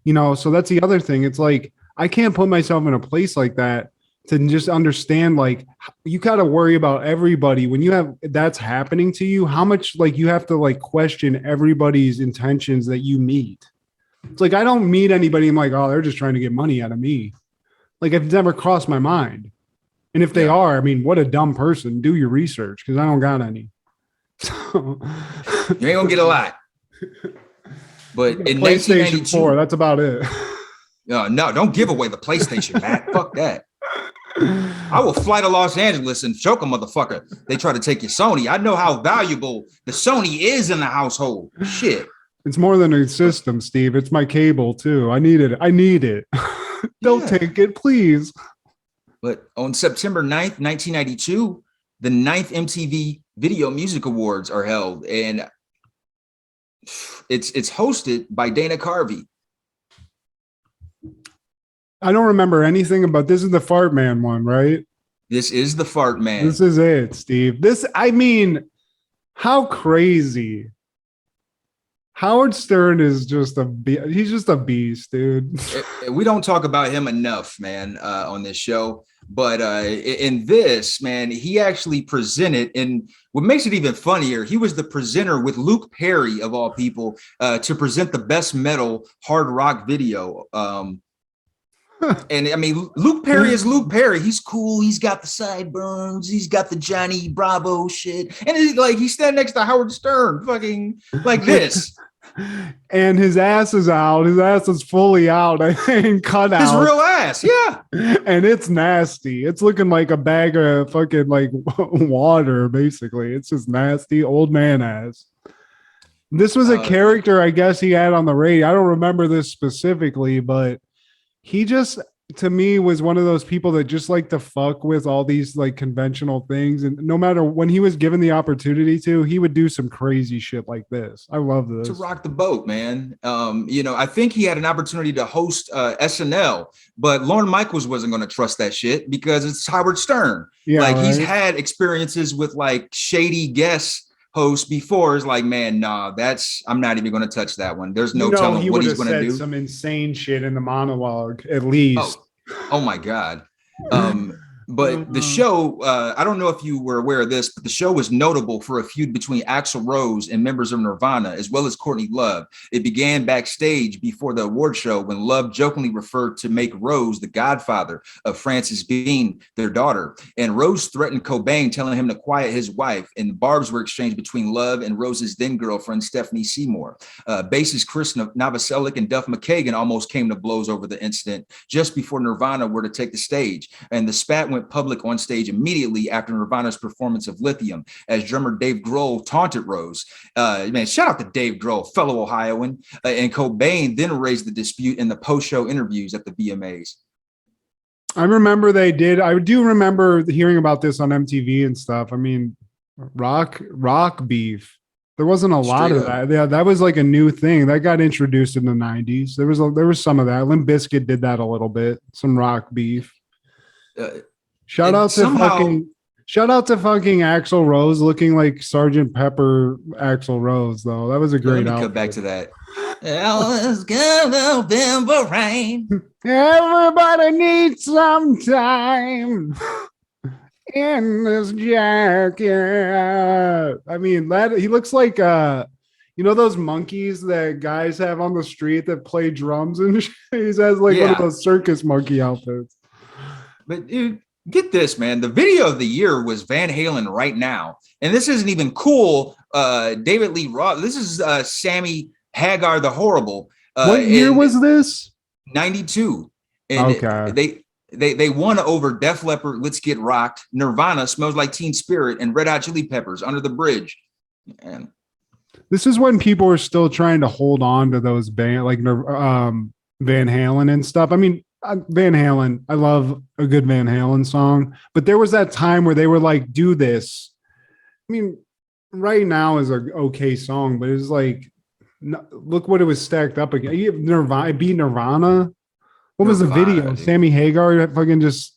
you know? So that's the other thing. It's like, I can't put myself in a place like that to just understand, like, you got to worry about everybody when you have that's happening to you, how much like you have to like question everybody's intentions that you meet. It's like, I don't meet anybody. I'm like, oh, they're just trying to get money out of me. Like, it's never crossed my mind. And if they are, I mean, what a dumb person. Do your research, because I don't got any. So you ain't gonna get a lot. But in PlayStation 4, that's about it. No, don't give away the PlayStation, Matt. Fuck that. I will fly to Los Angeles and choke a motherfucker. They try to take your Sony. I know how valuable the Sony is in the household. Shit. It's more than a system, Steve. It's my cable too. I need it. Don't take it, please. But on September 9th, 1992, the 9th MTV Video Music Awards are held, and it's hosted by Dana Carvey. I don't remember anything about this. Is the Fart Man one, right? This is the Fart Man. This is it, Steve. I mean, how crazy. Howard Stern is just he's just a beast, dude. We don't talk about him enough, man, on this show. But in this, man, he actually presented, and what makes it even funnier, he was the presenter with Luke Perry, of all people, to present the best metal hard rock video. And I mean, Luke Perry is Luke Perry. He's cool. He's got the sideburns. He's got the Johnny Bravo shit. And he's standing next to Howard Stern, fucking like this. And his ass is out. His ass is fully out and cut out. His real ass, yeah. And it's nasty. It's looking like a bag of fucking like water, basically. It's just nasty old man ass. This was a character I guess he had on the radio. I don't remember this specifically, but he just, to me, was one of those people that just like to fuck with all these like conventional things. And no matter when he was given the opportunity to, he would do some crazy shit like this. I love this. To rock the boat, man. You know, I think he had an opportunity to host SNL, but Lorne Michaels wasn't going to trust that shit because it's Howard Stern. Yeah, like he's had experiences with like shady guests host before. Is like, man, nah, I'm not even going to touch that one. There's no telling what he's going to do. Some insane shit in the monologue, at least. Oh my God. But the show, I don't know if you were aware of this, but the show was notable for a feud between Axl Rose and members of Nirvana, as well as Courtney Love. It began backstage before the award show when Love jokingly referred to make Rose the godfather of Frances Bean, their daughter. And Rose threatened Cobain, telling him to quiet his wife. And barbs were exchanged between Love and Rose's then girlfriend, Stephanie Seymour. Bassist Chris Novoselic and Duff McKagan almost came to blows over the incident just before Nirvana were to take the stage. And the spat went public on stage immediately after Nirvana's performance of Lithium, as drummer Dave Grohl taunted Rose. Man, shout out to Dave Grohl, fellow Ohioan. And Cobain then raised the dispute in the post-show interviews at the VMAs. I remember they did. I do remember hearing about this on MTV and stuff. I mean, rock beef. There wasn't a lot of that. Yeah, that was like a new thing that got introduced in the 90s. There was some of that. Limp Bizkit did that a little bit. Some rock beef. Shout out to fucking Axl Rose, looking like Sgt. Pepper Axl Rose, though. That was a great outfit. Come back to that. Let's go November rain. Everybody needs some time in this jacket. I mean, that he looks like you know those monkeys that guys have on the street that play drums and shit? He has like one of those circus monkey outfits. But dude, Get this, man. The video of the year was Van Halen Right Now. And this isn't even cool. David Lee Roth. This is Sammy Hagar the Horrible. What year was this? 92. And okay. They won over Def Leppard, Let's Get Rocked, Nirvana, Smells Like Teen Spirit, and Red Hot Chili Peppers, Under the Bridge. And this is when people were still trying to hold on to those bands like Van Halen and stuff. I mean, Van Halen, I love a good Van Halen song, but there was that time where they were like, do this. I mean, Right Now is an okay song, but it's like, look what it was stacked up again. Nirvana, beat Nirvana. What was the video? Dude. Sammy Hagar fucking just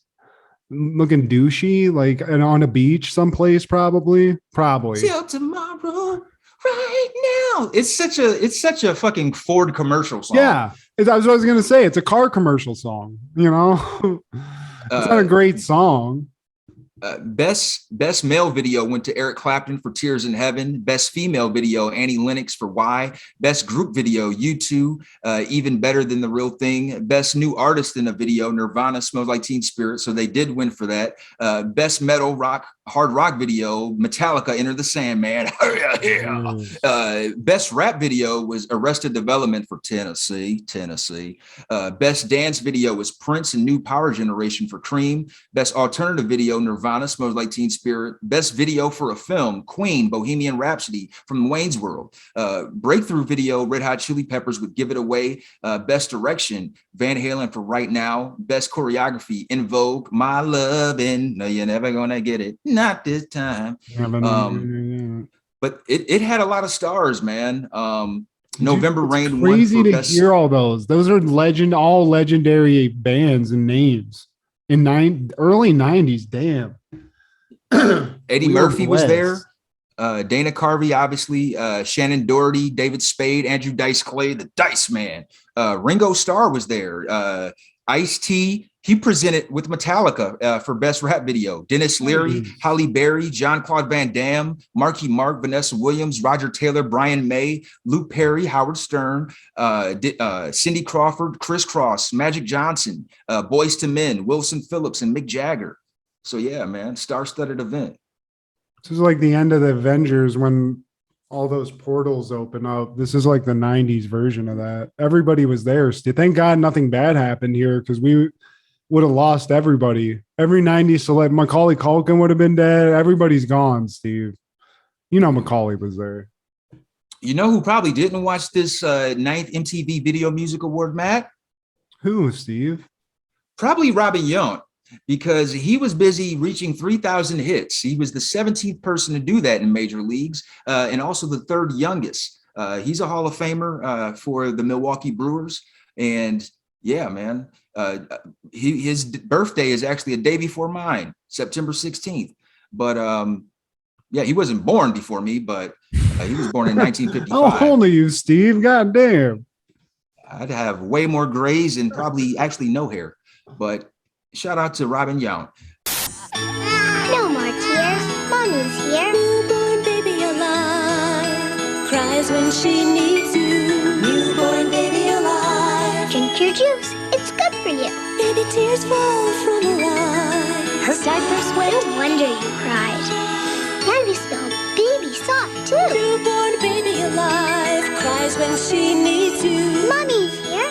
looking douchey, like and on a beach someplace, probably. Till tomorrow, right now. It's such a fucking Ford commercial song. Yeah, I was gonna say. It's a car commercial song. You know, it's not a great song. Best male video went to Eric Clapton for Tears in Heaven. Best female video, Annie Lennox for Why. Best group video, U2, Even Better Than the Real Thing. Best new artist in a video, Nirvana, Smells Like Teen Spirit. So they did win for that. Best metal hard rock video, Metallica, Enter the Sandman. Best rap video was Arrested Development for Tennessee. Best dance video was Prince and New Power Generation for Cream. Best alternative video, Nirvana, Smells Like Teen Spirit. Best video for a film, Queen, Bohemian Rhapsody from Wayne's World. Breakthrough video, Red Hot Chili Peppers with Give It Away. Best direction, Van Halen for Right Now. Best choreography, In Vogue, My Lovin'. No, you're never gonna get it. Not this time. But it had a lot of stars, man. November Rain. Crazy to hear all those. Those are all legendary bands and names in early 90s. Damn. Eddie Murphy was there. Dana Carvey, obviously. Shannon Doherty, David Spade, Andrew Dice Clay, the Dice Man. Ringo Starr was there. Ice-T. He presented with Metallica for Best Rap Video. Dennis Leary, Halle Berry, Jean-Claude Van Damme, Marky Mark, Vanessa Williams, Roger Taylor, Brian May, Luke Perry, Howard Stern, Cindy Crawford, Chris Cross, Magic Johnson, Boyz II Men, Wilson Phillips, and Mick Jagger. So yeah, man, star-studded event. This is like the end of the Avengers when all those portals open up. This is like the 90s version of that. Everybody was there. Thank God nothing bad happened here because we would have lost everybody. Every 90s select. Macaulay Culkin would have been dead. Everybody's gone, Steve. You know Macaulay was there. You know who probably didn't watch this 9th MTV Video Music Award, Matt? Who, Steve? Probably Robin Yount, because he was busy reaching 3,000 hits. He was the 17th person to do that in major leagues, and also the third youngest. He's a Hall of Famer for the Milwaukee Brewers. And yeah, man, his birthday is actually a day before mine, September 16th. But yeah, he wasn't born before me, but he was born in 1955. How old are you, Steve? God damn. I'd have way more grays and probably actually no hair. But shout out to Robin Yount. No more tears. Mommy's here. Newborn baby alive. Cries when she needs you. Newborn baby alive. Drink your juice. It's good for you. Baby tears fall from her eyes. Her diaper's wet. No wonder you cried. Now you smell baby soft too. Newborn baby alive. Cries when she needs you. Mommy's here.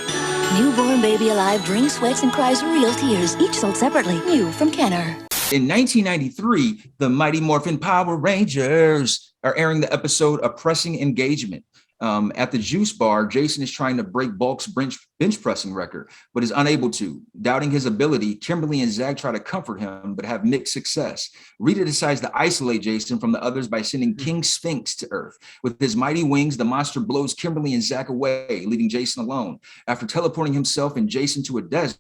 Newborn baby alive drinks, sweats, and cries real tears, each sold separately. New from Kenner. In 1993, the Mighty Morphin Power Rangers are airing the episode A Pressing Engagement. At the juice bar, Jason is trying to break Bulk's bench pressing record, but is unable to. Doubting his ability, Kimberly and Zach try to comfort him, but have mixed success. Rita decides to isolate Jason from the others by sending King Sphinx to Earth. With his mighty wings, the monster blows Kimberly and Zach away, leaving Jason alone. After teleporting himself and Jason to a desert,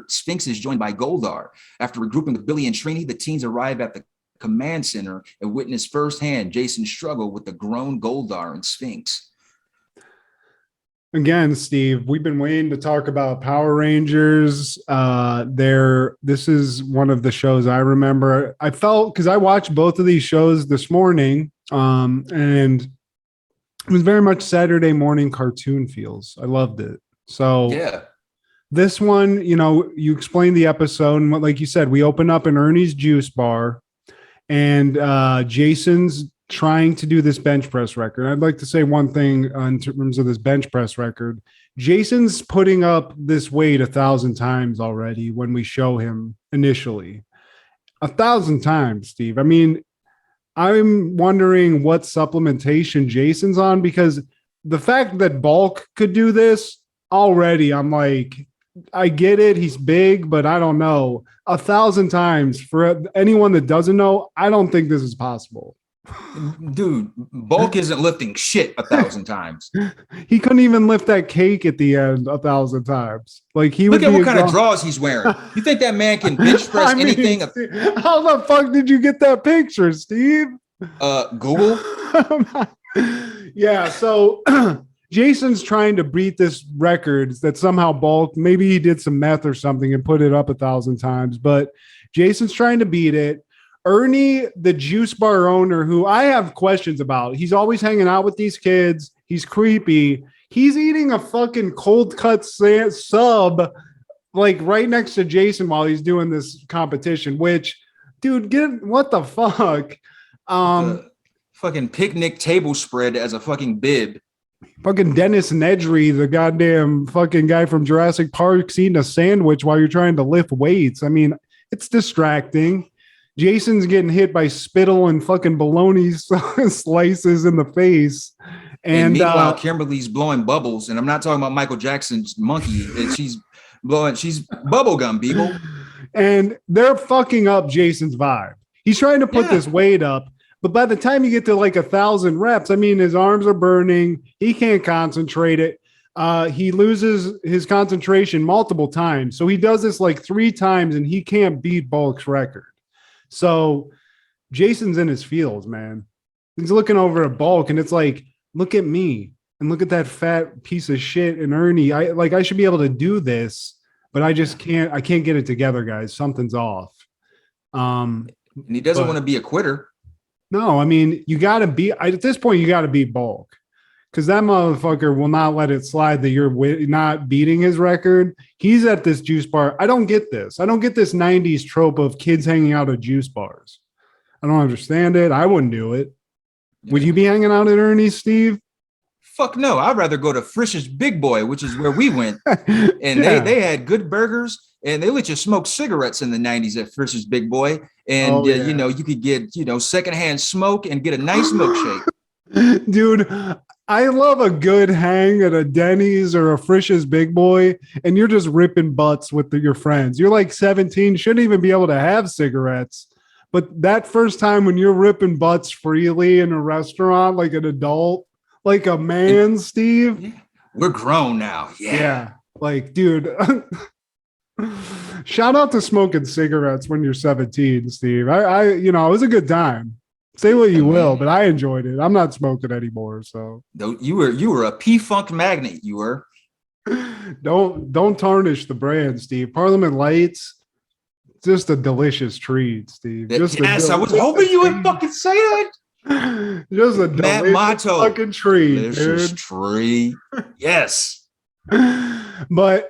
Sphinx is joined by Goldar. After regrouping with Billy and Trini, the teens arrive at the command center and witness firsthand Jason's struggle with the grown Goldar and Sphinx. Again, Steve, we've been waiting to talk about Power Rangers. This is one of the shows I remember. I felt, because I watched both of these shows this morning, and it was very much Saturday morning cartoon feels. I loved it. So yeah. This one, you explained the episode, and like you said, we open up in Ernie's juice bar, and Jason's trying to do this bench press record. I'd like to say one thing in terms of this bench press record. Jason's putting up this weight 1,000 times already when we show him initially. 1,000 times, Steve. I mean, I'm wondering what supplementation Jason's on, because the fact that Bulk could do this already, I'm like, I get it. He's big, but I don't know. 1,000 times for anyone that doesn't know, I don't think this is possible. Dude, Bulk isn't lifting shit 1,000 times. He couldn't even lift that cake at the end 1,000 times. Like he Look would at what kind of draws he's wearing. You think that man can bench press anything? How the fuck did you get that picture, Steve? Google. Yeah, so Jason's trying to beat this record that somehow Bulk, maybe he did some meth or something and put it up 1,000 times, but Jason's trying to beat it. Ernie, the juice bar owner, who I have questions about, he's always hanging out with these kids. He's creepy. He's eating a fucking cold cut sub like right next to Jason while he's doing this competition, which, dude, what the fuck? Fucking picnic table spread as a fucking bib. Fucking Dennis Nedry, the goddamn fucking guy from Jurassic Park, eating a sandwich while you're trying to lift weights. I mean, it's distracting. Jason's getting hit by spittle and fucking bologna slices in the face. And meanwhile, Kimberly's blowing bubbles. And I'm not talking about Michael Jackson's monkey. She's bubblegum, people. And they're fucking up Jason's vibe. He's trying to put this weight up. But by the time you get to like 1,000 reps, I mean, his arms are burning. He can't concentrate it. He loses his concentration multiple times. So he does this like 3 times and he can't beat Bulk's record. So Jason's in his feels, man. He's looking over at Bulk and it's like, look at me and look at that fat piece of shit and Ernie. I should be able to do this, but I just can't. I can't get it together, guys. Something's off. And he doesn't want to be a quitter. No, I mean, you got to be at this point. You got to beat Bulk because that motherfucker will not let it slide that you're not beating his record. He's at this juice bar. I don't get this. I don't get this 90s trope of kids hanging out at juice bars. I don't understand it. I wouldn't do it. Yeah. Would you be hanging out at Ernie's, Steve? Fuck no. I'd rather go to Frisch's Big Boy, which is where we went. And they had good burgers and they let you smoke cigarettes in the 90s at Frisch's Big Boy. And, you could get, secondhand smoke and get a nice milkshake. Dude, I love a good hang at a Denny's or a Frisch's Big Boy, and you're just ripping butts with your friends. You're like 17, shouldn't even be able to have cigarettes. But that first time when you're ripping butts freely in a restaurant like an adult, like a man, Steve. We're grown now. Yeah. Like, dude, shout out to smoking cigarettes when you're 17, Steve. It was a good time. Say what you will, but I enjoyed it. I'm not smoking anymore. So you were a P-Funk magnet. You were. Don't tarnish the brand, Steve. Parliament Lights, just a delicious treat, Steve. I was hoping you would fucking say that. Just a delicious fucking treat, delicious dude. Treat. Yes. But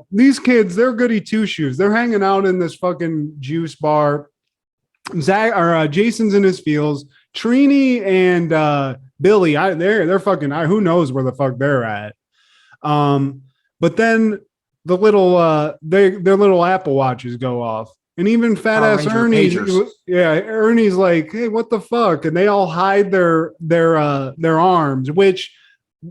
these kids, they're goody two shoes. They're hanging out in this fucking juice bar. Jason's in his feels. Trini and Billy, they're fucking. Who knows where the fuck they're at? But then the little their little Apple Watches go off, and even fat ass Ernie, Ernie's like, hey, what the fuck? And they all hide their arms, which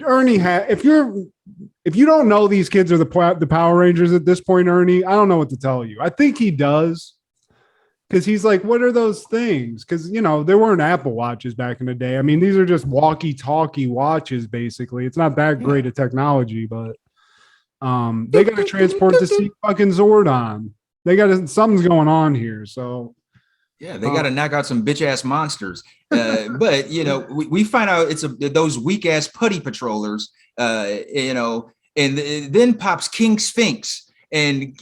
Ernie had. If you don't know these kids are the Power Rangers at this point, Ernie, I don't know what to tell you. I think he does. Because he's like, what are those things? Because, there weren't Apple Watches back in the day. I mean, these are just walkie-talkie watches, basically. It's not that great a technology, but they got to transport to see fucking Zordon. Something's going on here, so. Yeah, they got to knock out some bitch-ass monsters. But, we find out it's those weak-ass putty patrollers, and then pops King Sphinx. And,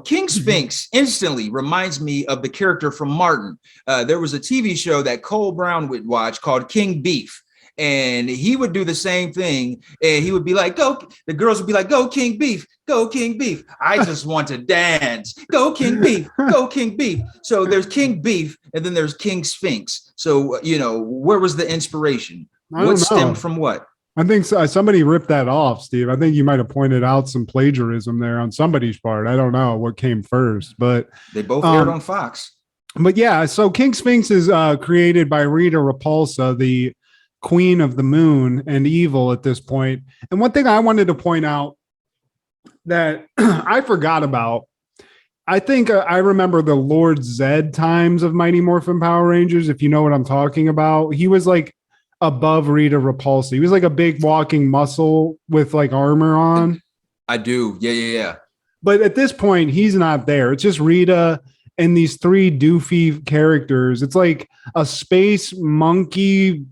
King Sphinx instantly reminds me of the character from Martin. There was a TV show that Cole Brown would watch called King Beef. and he would do the same thing, and he would be like, "Go!" The girls would be like, "Go King Beef, go King Beef." I just want to dance. Go King Beef, go King Beef. So there's King Beef, and then there's King Sphinx. So where was the inspiration? What stemmed from what? I think somebody ripped that off, Steve. I think you might have pointed out some plagiarism there on somebody's part. I don't know what came first, but they both aired on Fox. But yeah, so King Sphinx is created by Rita Repulsa, the queen of the moon and evil at this point. And one thing I wanted to point out that I forgot about, I think I remember the Lord Zed times of Mighty Morphin Power Rangers, if you know what I'm talking about. He was like above Rita Repulsa. He was like a big walking muscle with like armor on. I do. Yeah. But at this point, he's not there. It's just Rita and these three doofy characters. It's like a space monkey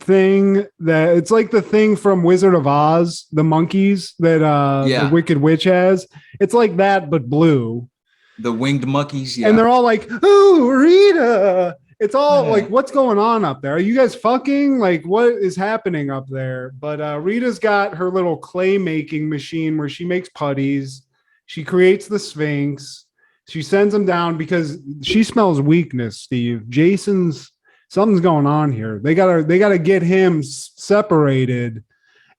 thing that it's like the thing from Wizard of Oz, the monkeys that the Wicked Witch has. It's like that, but blue. The winged monkeys. Yeah. And they're all like, "Oh, Rita." It's all like, what's going on up there? Are you guys fucking? Like, what is happening up there? But Rita's got her little clay making machine where she makes putties. She creates the Sphinx. She sends him down because she smells weakness, Steve. Something's going on here. They gotta get him separated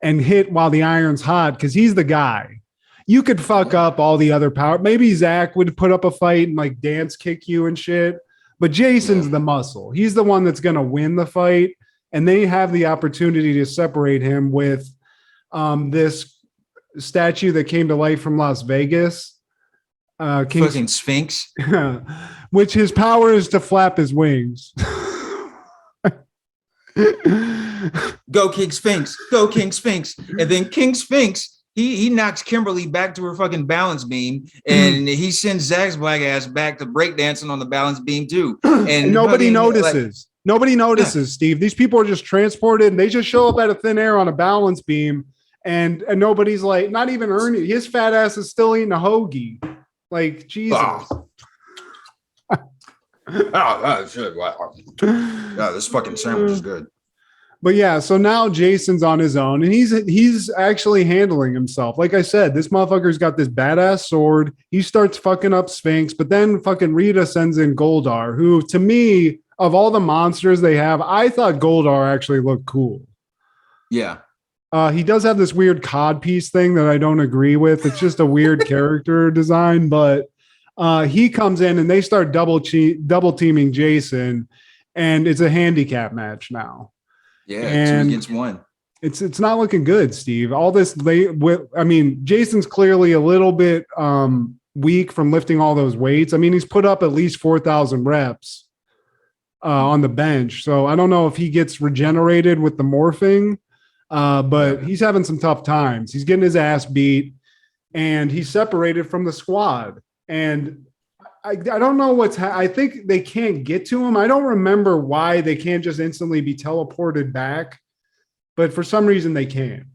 and hit while the iron's hot because he's the guy. You could fuck up all the other power. Maybe Zach would put up a fight and like dance kick you and shit. But Jason's the muscle. He's the one that's going to win the fight. And they have the opportunity to separate him with this statue that came to life from Las Vegas. King Sphinx. Which his power is to flap his wings. Go King Sphinx. Go King Sphinx. And then King Sphinx, he knocks Kimberly back to her fucking balance beam, and he sends Zach's black ass back to breakdancing on the balance beam too. And nobody notices. Nobody notices, Steve. These people are just transported, and they just show up out of thin air on a balance beam, and nobody's like, not even Ernie. His fat ass is still eating a hoagie. Like, Jesus. This fucking sandwich is good. But yeah, so now Jason's on his own, and he's actually handling himself. Like I said, this motherfucker's got this badass sword. He starts fucking up Sphinx, but then fucking Rita sends in Goldar, who to me, of all the monsters they have, I thought Goldar actually looked cool. Yeah. He does have this weird codpiece thing that I don't agree with. It's just a weird character design, but he comes in and they start double teaming Jason, and it's a handicap match now. Yeah, and 2 against 1. It's not looking good, Steve. All this Jason's clearly a little bit weak from lifting all those weights. I mean, he's put up at least 4,000 reps on the bench. So I don't know if he gets regenerated with the morphing, but he's having some tough times. He's getting his ass beat, and he's separated from the squad. And I don't know I think they can't get to him. I don't remember why they can't just instantly be teleported back, but for some reason they can.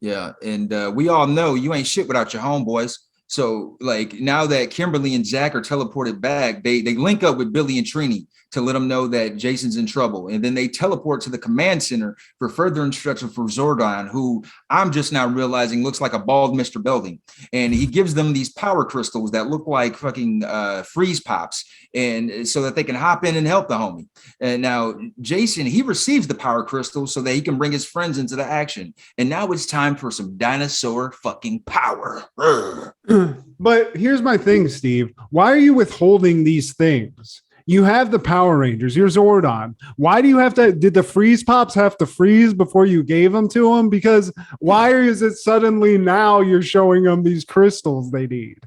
Yeah, and we all know you ain't shit without your homeboys. So like now that Kimberly and Zach are teleported back, they link up with Billy and Trini to let them know that Jason's in trouble. And then they teleport to the command center for further instruction for Zordon, who I'm just now realizing looks like a bald Mr. Belding. And he gives them these power crystals that look like fucking freeze pops, and so that they can hop in and help the homie. And now Jason, he receives the power crystals so that he can bring his friends into the action. And now it's time for some dinosaur fucking power. But here's my thing, Steve. Why are you withholding these things? You have the Power Rangers. You're Zordon. Why do you have to? Did the freeze pops have to freeze before you gave them to them? Because why is it suddenly now you're showing them these crystals they need?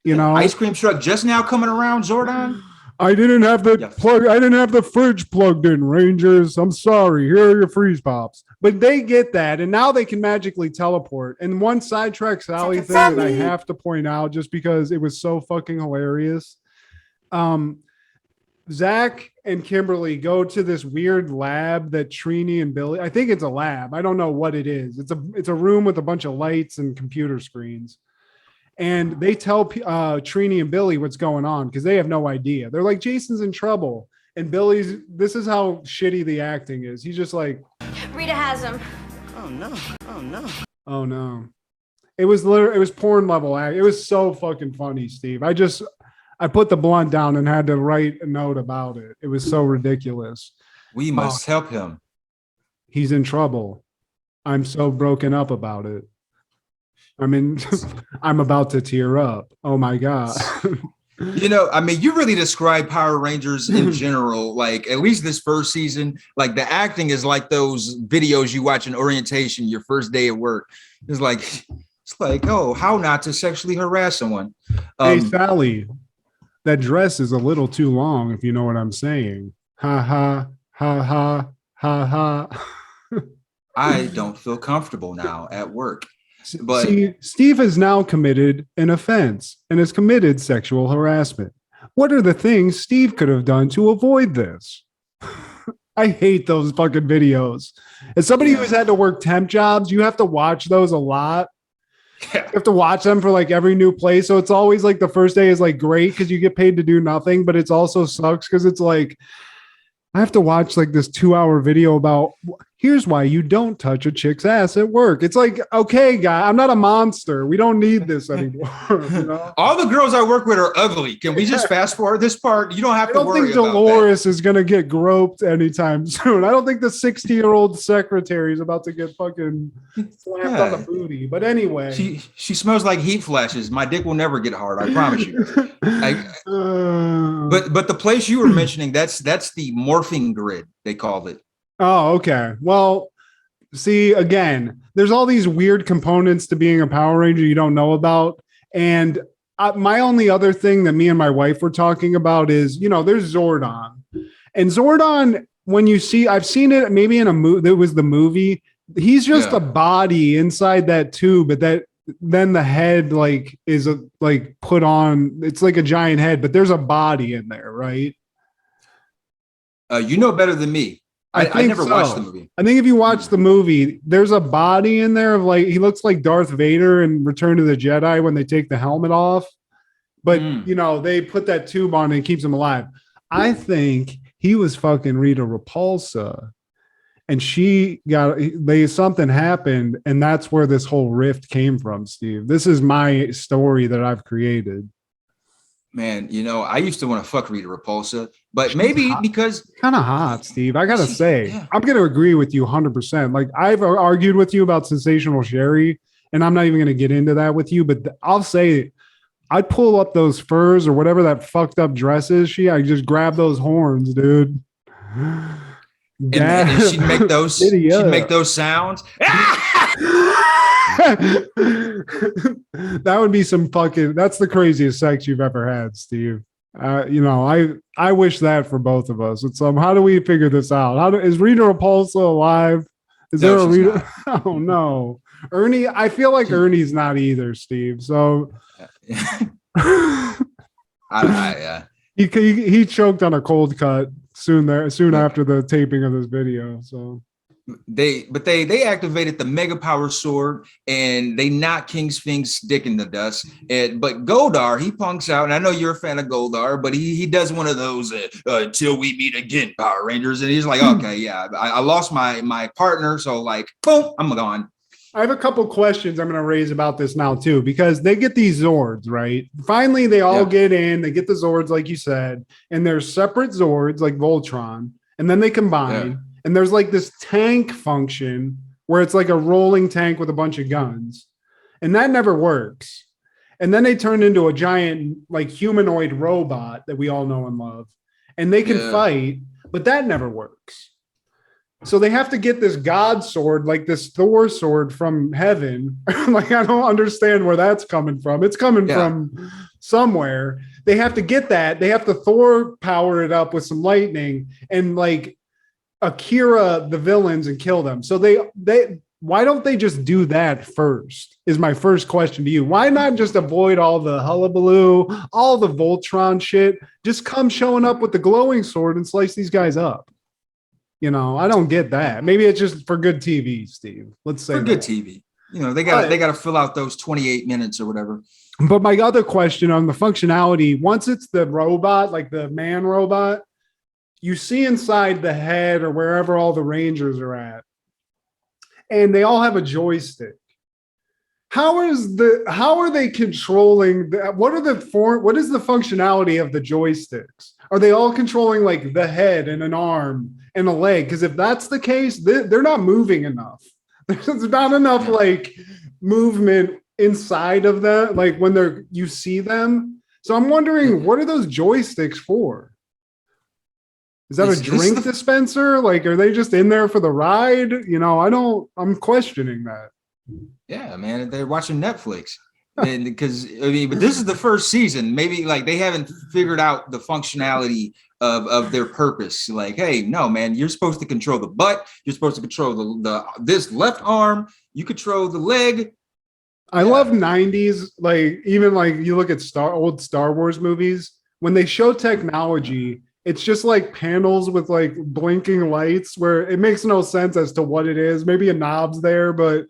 You know, ice cream truck just now coming around, Zordon. I didn't have the plug. I didn't have the fridge plugged in, Rangers. I'm sorry. Here are your freeze pops. But they get that, and now they can magically teleport. And one sidetrack Sally thing that I have to point out, just because it was so fucking hilarious. Zach and Kimberly go to this weird lab that Trini and Billy, I think it's a lab. I don't know what it is. It's a room with a bunch of lights and computer screens. And they tell Trini and Billy what's going on because they have no idea. They're like, Jason's in trouble. And this is how shitty the acting is. He's just like, Rita has him. Oh no. Oh no. Oh no. It was porn level act. It was so fucking funny, Steve. I put the blunt down and had to write a note about it. It was so ridiculous. We must help him. He's in trouble. I'm so broken up about it. I mean, I'm about to tear up. Oh my God. You know, I mean, you really describe Power Rangers in general, like at least this first season, like the acting is like those videos you watch in orientation, your first day at work. It's like, oh, how not to sexually harass someone. Hey, Sally, that dress is a little too long, if you know what I'm saying. Ha ha, ha ha, ha ha. I don't feel comfortable now at work. But see, Steve has now committed an offense and has committed sexual harassment. What are the things Steve could have done to avoid this? I hate those fucking videos. As somebody who's had to work temp jobs, you have to watch those a lot. Yeah. You have to watch them for like every new place. So it's always like the first day is like great because you get paid to do nothing, but it's also sucks because it's like I have to watch like this 2-hour video about here's why you don't touch a chick's ass at work. It's like, okay, guy, I'm not a monster. We don't need this anymore. You know? All the girls I work with are ugly. Can we just fast forward this part? You don't have to worry about that. I don't think Dolores is going to get groped anytime soon. I don't think the 60-year-old secretary is about to get fucking slapped on the booty. But anyway. She smells like heat flashes. My dick will never get hard. I promise you. But the place you were mentioning, that's the morphing grid, they called it. Oh, okay. Well, see, again, there's all these weird components to being a Power Ranger you don't know about. And my only other thing that me and my wife were talking about is, you know, there's Zordon. And Zordon, when you see, I've seen it maybe in a movie, there was the movie. He's just a body inside that tube, but then the head like is like put on, it's like a giant head, but there's a body in there, right? You know better than me. I never watched the movie. I think if you watch the movie, there's a body in there of like, he looks like Darth Vader in Return of the Jedi when they take the helmet off. But, you know, they put that tube on and it keeps him alive. I think he was fucking Rita Repulsa. And something happened. And that's where this whole rift came from, Steve. This is my story that I've created. Man, you know, I used to want to fuck Rita Repulsa, but maybe because kind of hot, Steve. I gotta say, I'm gonna agree with you 100%. Like I've argued with you about Sensational Sherry, and I'm not even gonna get into that with you. But I'll say, I'd pull up those furs or whatever that fucked up dress is. I just grab those horns, dude. And she'd make those. She'd make those sounds. That would be some fucking, that's the craziest sex you've ever had, Steve. You know, I wish that for both of us. It's how do we figure this out? Is Rita Repulsa alive? Is there a Rita? Oh no. Ernie, I feel like Ernie's not either, Steve. So he choked on a cold cut soon after the taping of this video. So they activated the Mega Power Sword and they knocked King Sphinx dick in the dust. But Goldar, he punks out, and I know you're a fan of Goldar, but he does one of those till we meet again Power Rangers, and he's like, okay, yeah, I lost my partner, so like, boom, I'm gone. I have a couple questions I'm going to raise about this now too, because they get these Zords, right? Finally, they all get in, they get the Zords, like you said, and there's separate Zords like Voltron, and then they combine. Yeah. And there's like this tank function where it's like a rolling tank with a bunch of guns. And that never works. And then they turn into a giant like humanoid robot that we all know and love. And they can fight, but that never works. So they have to get this God sword, like this Thor sword from heaven. Like, I don't understand where that's coming from. It's coming from somewhere. They have to get that. They have to Thor power it up with some lightning and like Akira the villains and kill them. So they why don't they just do that first is my first question to you. Why not just avoid all the hullabaloo, all the Voltron shit? Just come showing up with the glowing sword and slice these guys up. You know, I don't get that. Maybe it's just for good TV, Steve. Let's say for good TV. You know, they got to fill out those 28 minutes or whatever. But my other question on the functionality, once it's the robot, like the man robot, you see inside the head or wherever all the Rangers are at. and they all have a joystick. How are they controlling what is the functionality of the joysticks? Are they all controlling like the head and an arm and a leg? Because if that's the case, they're not moving enough. There's not enough like movement inside of that, like when you see them. So I'm wondering, what are those joysticks for? Is that a drink dispenser? Like, are they just in there for the ride? You know, I'm questioning that. Yeah, man, they're watching Netflix. And because but this is the first season. Maybe like they haven't figured out the functionality of their purpose. Like, hey, no, man, you're supposed to control the butt. You're supposed to control this left arm. You control the leg. I love 90s, like even like you look at old Star Wars movies, when they show technology, it's just like panels with like blinking lights where it makes no sense as to what it is. Maybe a knob's there, but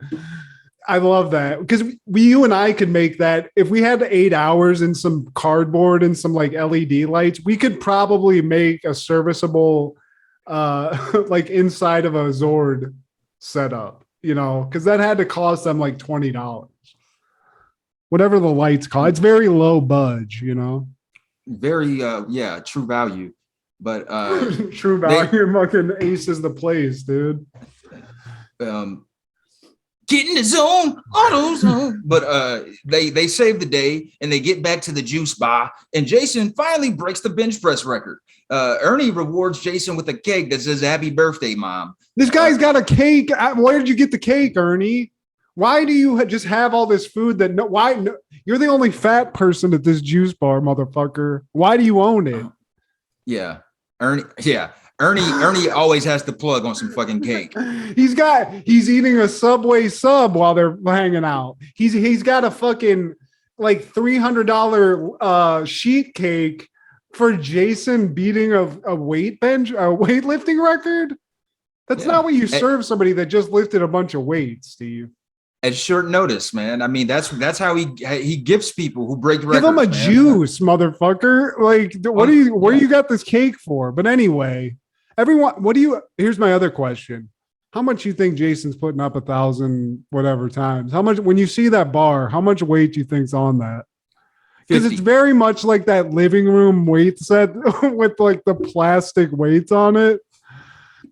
I love that because you and I could make that. If we had 8 hours and some cardboard and some like LED lights, we could probably make a serviceable like inside of a Zord setup, you know, because that had to cost them like $20. Whatever the lights cost. It's very low budge, you know. Very true value. But true value fucking aces the place, dude. Get in the zone, auto zone. But they save the day and they get back to the juice bar, and Jason finally breaks the bench press record. Ernie rewards Jason with a cake that says "Happy Birthday, Mom." This guy's got a cake. Where did you get the cake, Ernie? Why do you just have all this food you're the only fat person at this juice bar, motherfucker? Why do you own it? Yeah, Ernie. Yeah. Ernie always has to plug on some fucking cake. He's eating a Subway sub while they're hanging out. He's got a fucking like $300 sheet cake for Jason beating a weightlifting record. That's not what you serve somebody that just lifted a bunch of weights, Steve. At short notice, man. I mean, that's how he gifts people who break records. Give him a juice, motherfucker. Like, where you got this cake for? But anyway, everyone, here's my other question. How much you think Jason's putting up 1,000 whatever times? How much, when you see that bar, how much weight do you think's on that? Because it's very much like that living room weight set with like the plastic weights on it.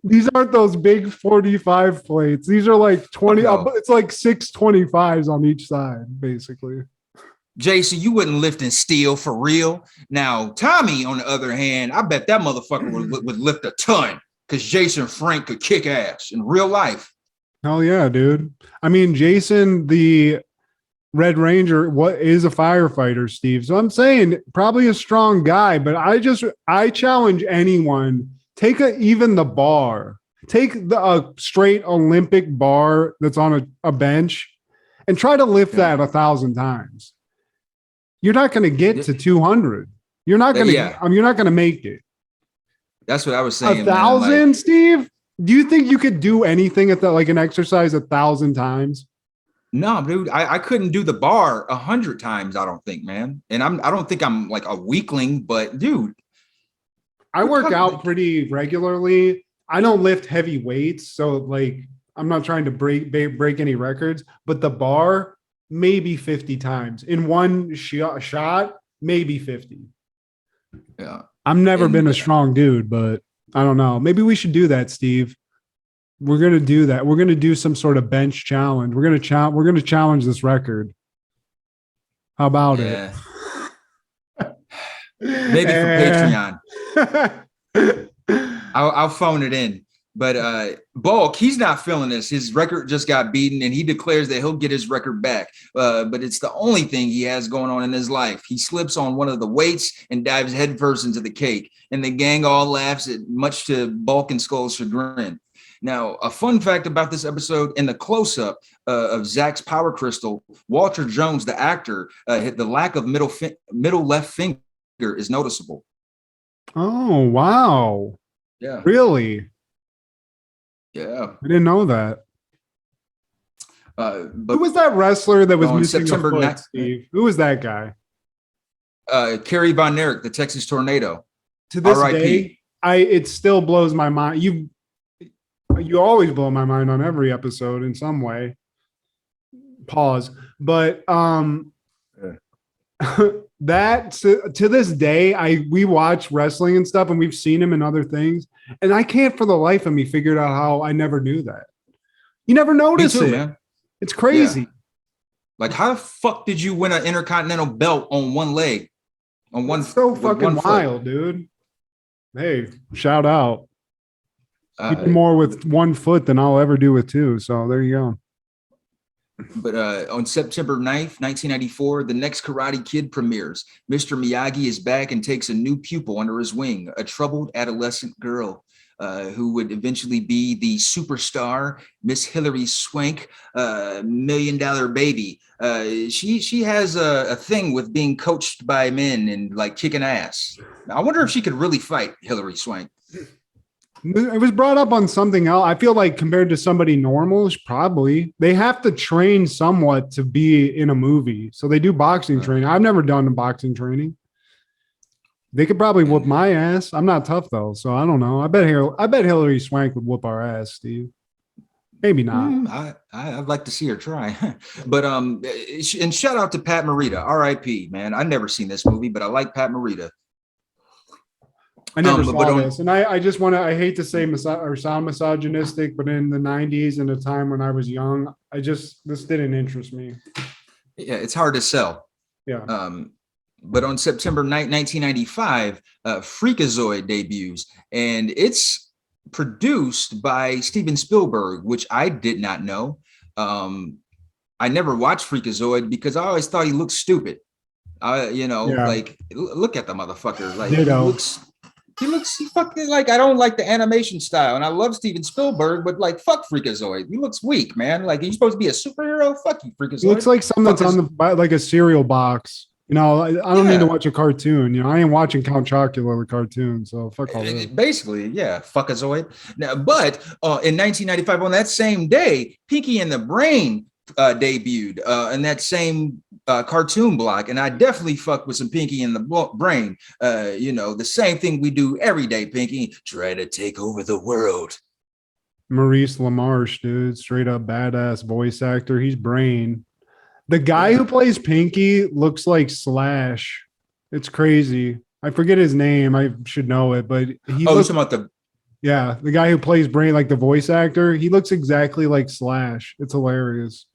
These aren't those big 45 plates. These are like 20. It's like 625s on each side, basically. Jason, you wouldn't lift and steal for real. Now, Tommy, on the other hand, I bet that motherfucker would lift a ton because Jason Frank could kick ass in real life. Hell yeah, dude. I mean, Jason, the Red Ranger, is a firefighter, Steve. So I'm saying probably a strong guy, but I challenge anyone. Take even the bar. Take a straight Olympic bar that's on a bench and try to lift that 1,000 times. You're not going to get to 200. You're not going to. You're not going to make it. That's what I was saying. 1,000, like, Steve? Do you think you could do anything at that, like an exercise 1,000 times? No, dude. I couldn't do the bar 100 times. I don't think, man. And I don't think I'm like a weakling, but dude. I work out pretty regularly. I don't lift heavy weights, so like I'm not trying to break any records. But the bar, maybe 50 times in one shot, maybe 50. Yeah, I've never been a strong dude, but I don't know. Maybe we should do that, Steve. We're gonna do that. We're gonna do some sort of bench challenge. We're gonna challenge this record. How about it? Maybe for Patreon. I'll phone it in. But Bulk, he's not feeling this. His record just got beaten, and he declares that he'll get his record back. But it's the only thing he has going on in his life. He slips on one of the weights and dives headfirst into the cake, and the gang all laughs, much to Bulk and Skull's chagrin. Now, a fun fact about this episode, in the close-up of Zach's power crystal, Walter Jones, the actor, the lack of middle left finger is noticeable. Oh, wow. Yeah. Really? Yeah. I didn't know that. But who was that wrestler that was missing September a foot, Steve? Who was that guy? Kerry Von Erich, the Texas Tornado. To this day, it still blows my mind. you always blow my mind on every episode in some way. Pause. But that to this day, we watch wrestling and stuff, and we've seen him in other things, and I can't for the life of me figure out how I never knew that. You never notice it, man. It's crazy. Yeah. Like, how the fuck did you win an intercontinental belt on one leg? On one, so fucking wild, dude. Hey, shout out. You do more with 1 foot than I'll ever do with 2. So there you go. But on September 9th, 1994, the next Karate Kid premieres. Mr. Miyagi is back and takes a new pupil under his wing, a troubled adolescent girl who would eventually be the superstar, Miss Hilary Swank, $1 million baby. She has a thing with being coached by men and like kicking ass. I wonder if she could really fight, Hilary Swank. It was brought up on something else. I feel like compared to somebody normal, probably they have to train somewhat to be in a movie. So they do boxing training. I've never done boxing training. They could probably whoop my ass. I'm not tough though, so I don't know. I bet Hilary Swank would whoop our ass, Steve. Maybe not. I'd like to see her try. But and shout out to Pat Morita, R.I.P. Man, I never seen this movie, but I like Pat Morita. I never saw this, and I just want to. I hate to say sound misogynistic, but in the '90s, and a time when I was young, this didn't interest me. Yeah, it's hard to sell. Yeah. But on September 9th, 1995, Freakazoid debuts, and it's produced by Steven Spielberg, which I did not know. I never watched Freakazoid because I always thought he looked stupid. Like look at the motherfucker. Like he fucking like, I don't like the animation style, and I love Steven Spielberg, but like fuck Freakazoid. He looks weak, man. Like, he's supposed to be a superhero. Fuck you, Freakazoid. He looks like something that's on like a cereal box. I don't need to watch a cartoon. I ain't watching Count Chocula, the cartoon. So fuck all that. Basically, yeah, fuckazoid. Now, but in 1995, on that same day, Pinky and the Brain debuted in that same cartoon block, and I definitely fucked with some Pinky and the Brain. The same thing we do every day. Pinky try to take over the world. Maurice LaMarche, dude, straight up badass voice actor. He's Brain. The guy who plays Pinky looks like Slash. It's crazy. I forget his name. I should know it, but he looks about the guy who plays Brain, like the voice actor. He looks exactly like Slash. It's hilarious.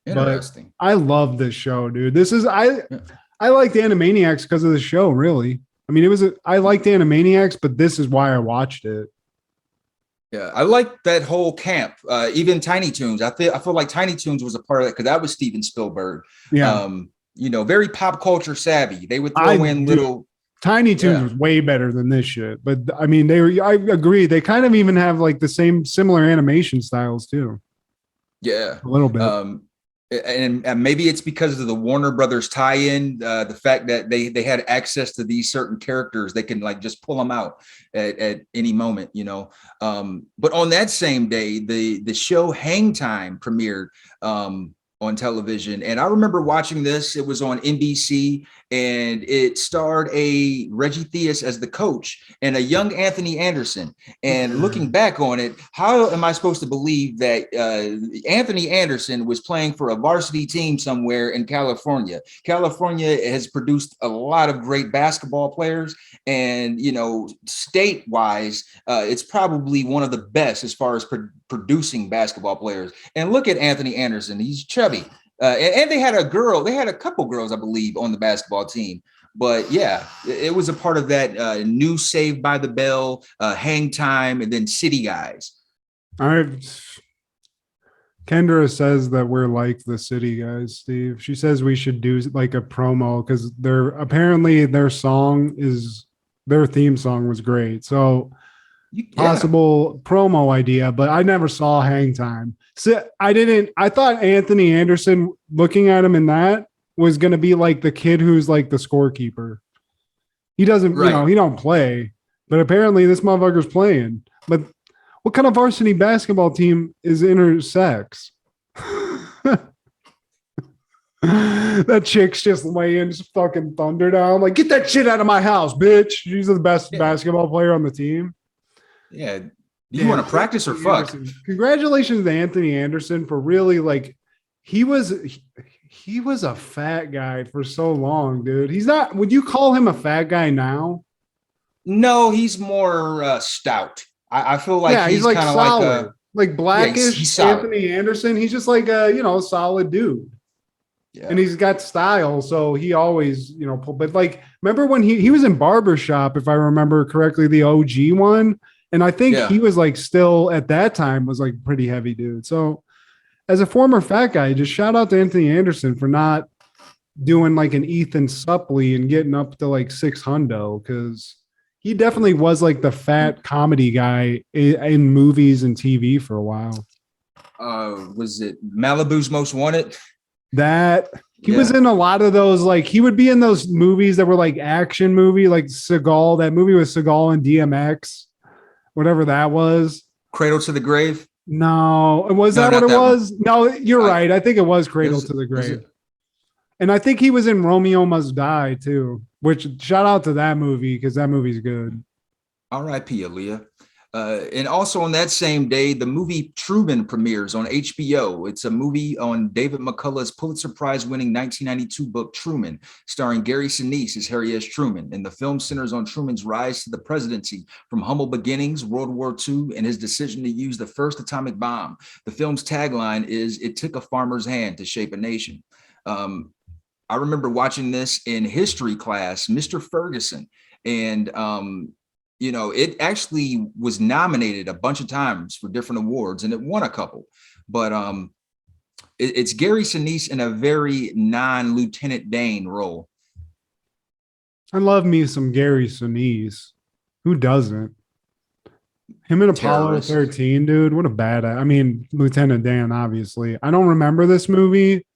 Interesting. But I love this show, dude. I liked Animaniacs because of the show, really. I mean, I liked Animaniacs, but this is why I watched it. Yeah, I like that whole camp. Even Tiny Toons. I feel like Tiny Toons was a part of that because that was Steven Spielberg. Yeah. Very pop culture savvy. They would throw in little Tiny Toons was way better than this shit. But I mean, I agree. They kind of even have like the similar animation styles too. Yeah. A little bit. And maybe it's because of the Warner Brothers tie-in, the fact that they had access to these certain characters, they can like just pull them out at any moment, But on that same day, the show Hang Time premiered on television, and I remember watching this. It was on NBC, and it starred a Reggie Theus as the coach and a young Anthony Anderson. And looking back on it, how am I supposed to believe that Anthony Anderson was playing for a varsity team somewhere in California? California has produced a lot of great basketball players, and state-wise, it's probably one of the best as far as producing basketball players. And look at Anthony Anderson; he's chubby. And they had a couple girls, I believe, on the basketball team. But yeah, it was a part of that new Saved by the Bell, Hang Time, and then City Guys. All right. Kendra says that we're like the City Guys, Steve. She says we should do like a promo because their theme song was great. So possible promo idea, but I never saw Hang Time. So I thought Anthony Anderson, looking at him in that, was going to be like the kid who's like the scorekeeper. He doesn't, he don't play, but apparently this motherfucker's playing. But what kind of varsity basketball team is intersex? That chick's just laying fucking thunder down. Like, get that shit out of my house, bitch. She's the best basketball player on the team. Yeah, Do you want to practice or fuck? Congratulations to Anthony Anderson for really like he was a fat guy for so long, dude. He's not. Would you call him a fat guy now? No, he's more stout. I feel like he's like kind of solid, like blackish. he's Anthony Anderson. He's just like a solid dude. Yeah. And he's got style, so he always but like remember when he was in Barbershop, if I remember correctly, the OG one, and I think he was like still at that time was like pretty heavy dude. So as a former fat guy, just shout out to Anthony Anderson for not doing like an Ethan Suplee and getting up to like 600, because he definitely was like the fat comedy guy in movies and TV for a while. Was it Malibu's Most Wanted? That he was in a lot of those, like he would be in those movies that were like action movie, like Seagal, that movie with Seagal and DMX, whatever that was. Cradle to the Grave? No, was that what it was? No, you're right. I think it was Cradle to the Grave. And I think he was in Romeo Must Die too, which shout out to that movie because that movie's good. R.I.P. Aaliyah. And also on that same day, the movie Truman premieres on HBO. It's a movie on David McCullough's Pulitzer Prize-winning 1992 book Truman, starring Gary Sinise as Harry S. Truman. And the film centers on Truman's rise to the presidency from humble beginnings, World War II, and his decision to use the first atomic bomb. The film's tagline is, "It took a farmer's hand to shape a nation." I remember watching this in history class, Mr. Ferguson, and it actually was nominated a bunch of times for different awards, and it won a couple. But it's Gary Sinise in a very non-Lieutenant Dane role. I love me some Gary Sinise. Who doesn't? Him in Apollo 13, dude. What a badass. I mean, Lieutenant Dan, obviously. I don't remember this movie,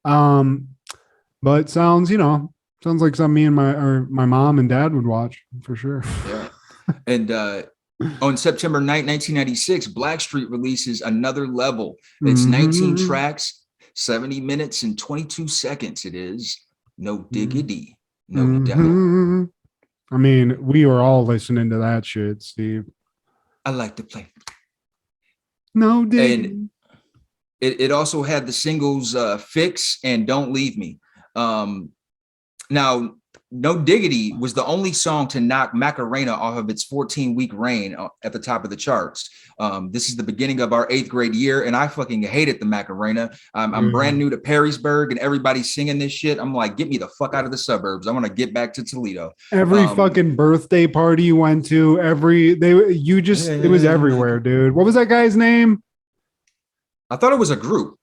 but sounds like something me and my mom and dad would watch for sure. Yeah. And on September 9th, 1996, Blackstreet releases Another Level. It's 19 tracks, 70 minutes and 22 seconds. It is no diggity, no doubt. I mean, we were all listening to that shit, Steve. I like to play. No diggity. And it also had the singles Fix and Don't Leave Me. Now, No Diggity was the only song to knock Macarena off of its 14-week reign at the top of the charts. This is the beginning of our 8th grade year, and I fucking hated the Macarena. I'm brand new to Perrysburg, and everybody's singing this shit. I'm like, get me the fuck out of the suburbs. I want to get back to Toledo. Every fucking birthday party you went to, it was everywhere, dude. What was that guy's name? I thought it was a group.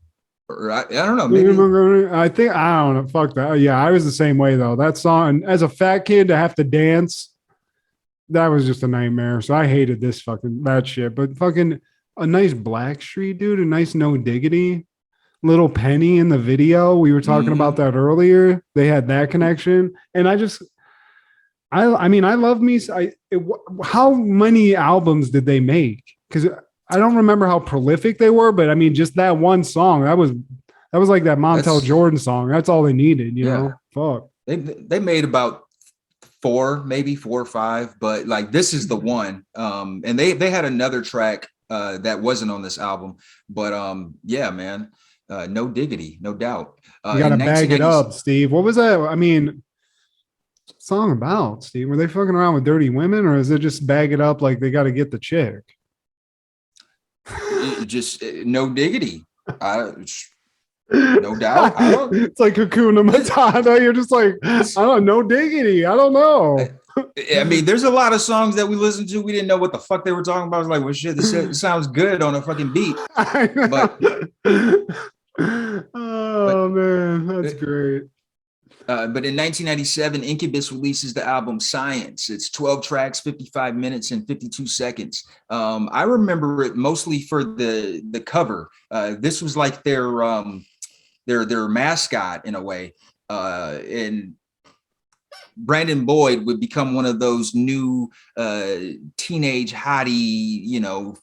I don't know. Maybe. I don't know. Fuck that. Yeah, I was the same way though. That song, as a fat kid to have to dance, that was just a nightmare. So I hated that shit. But fucking a nice Blackstreet, dude, a nice No Diggity, Little Penny in the video. We were talking about that earlier. They had that connection, and I love me. How many albums did they make? Because I don't remember how prolific they were, but I mean, just that one song, that was like that Montel Jordan song. That's all they needed, you know? Fuck. They made about 4 or 5, but like this is the one. And they had another track that wasn't on this album, but yeah, man, No Diggity, no doubt. You gotta bag it up, Steve. What was that? I mean, song about, Steve? Were they fucking around with dirty women, or is it just bag it up like they got to get the chick? Just No Diggity. No doubt. It's like Hakuna Matata. You're just like, I don't know, No Diggity. I don't know. I mean, there's a lot of songs that we listened to. We didn't know what the fuck they were talking about. I was like, well, shit, this sounds good on a fucking beat. Man, that's great. But in 1997, Incubus releases the album Science. It's 12 tracks, 55 minutes, and 52 seconds. I remember it mostly for the cover. This was like their mascot in a way. And Brandon Boyd would become one of those new teenage hottie,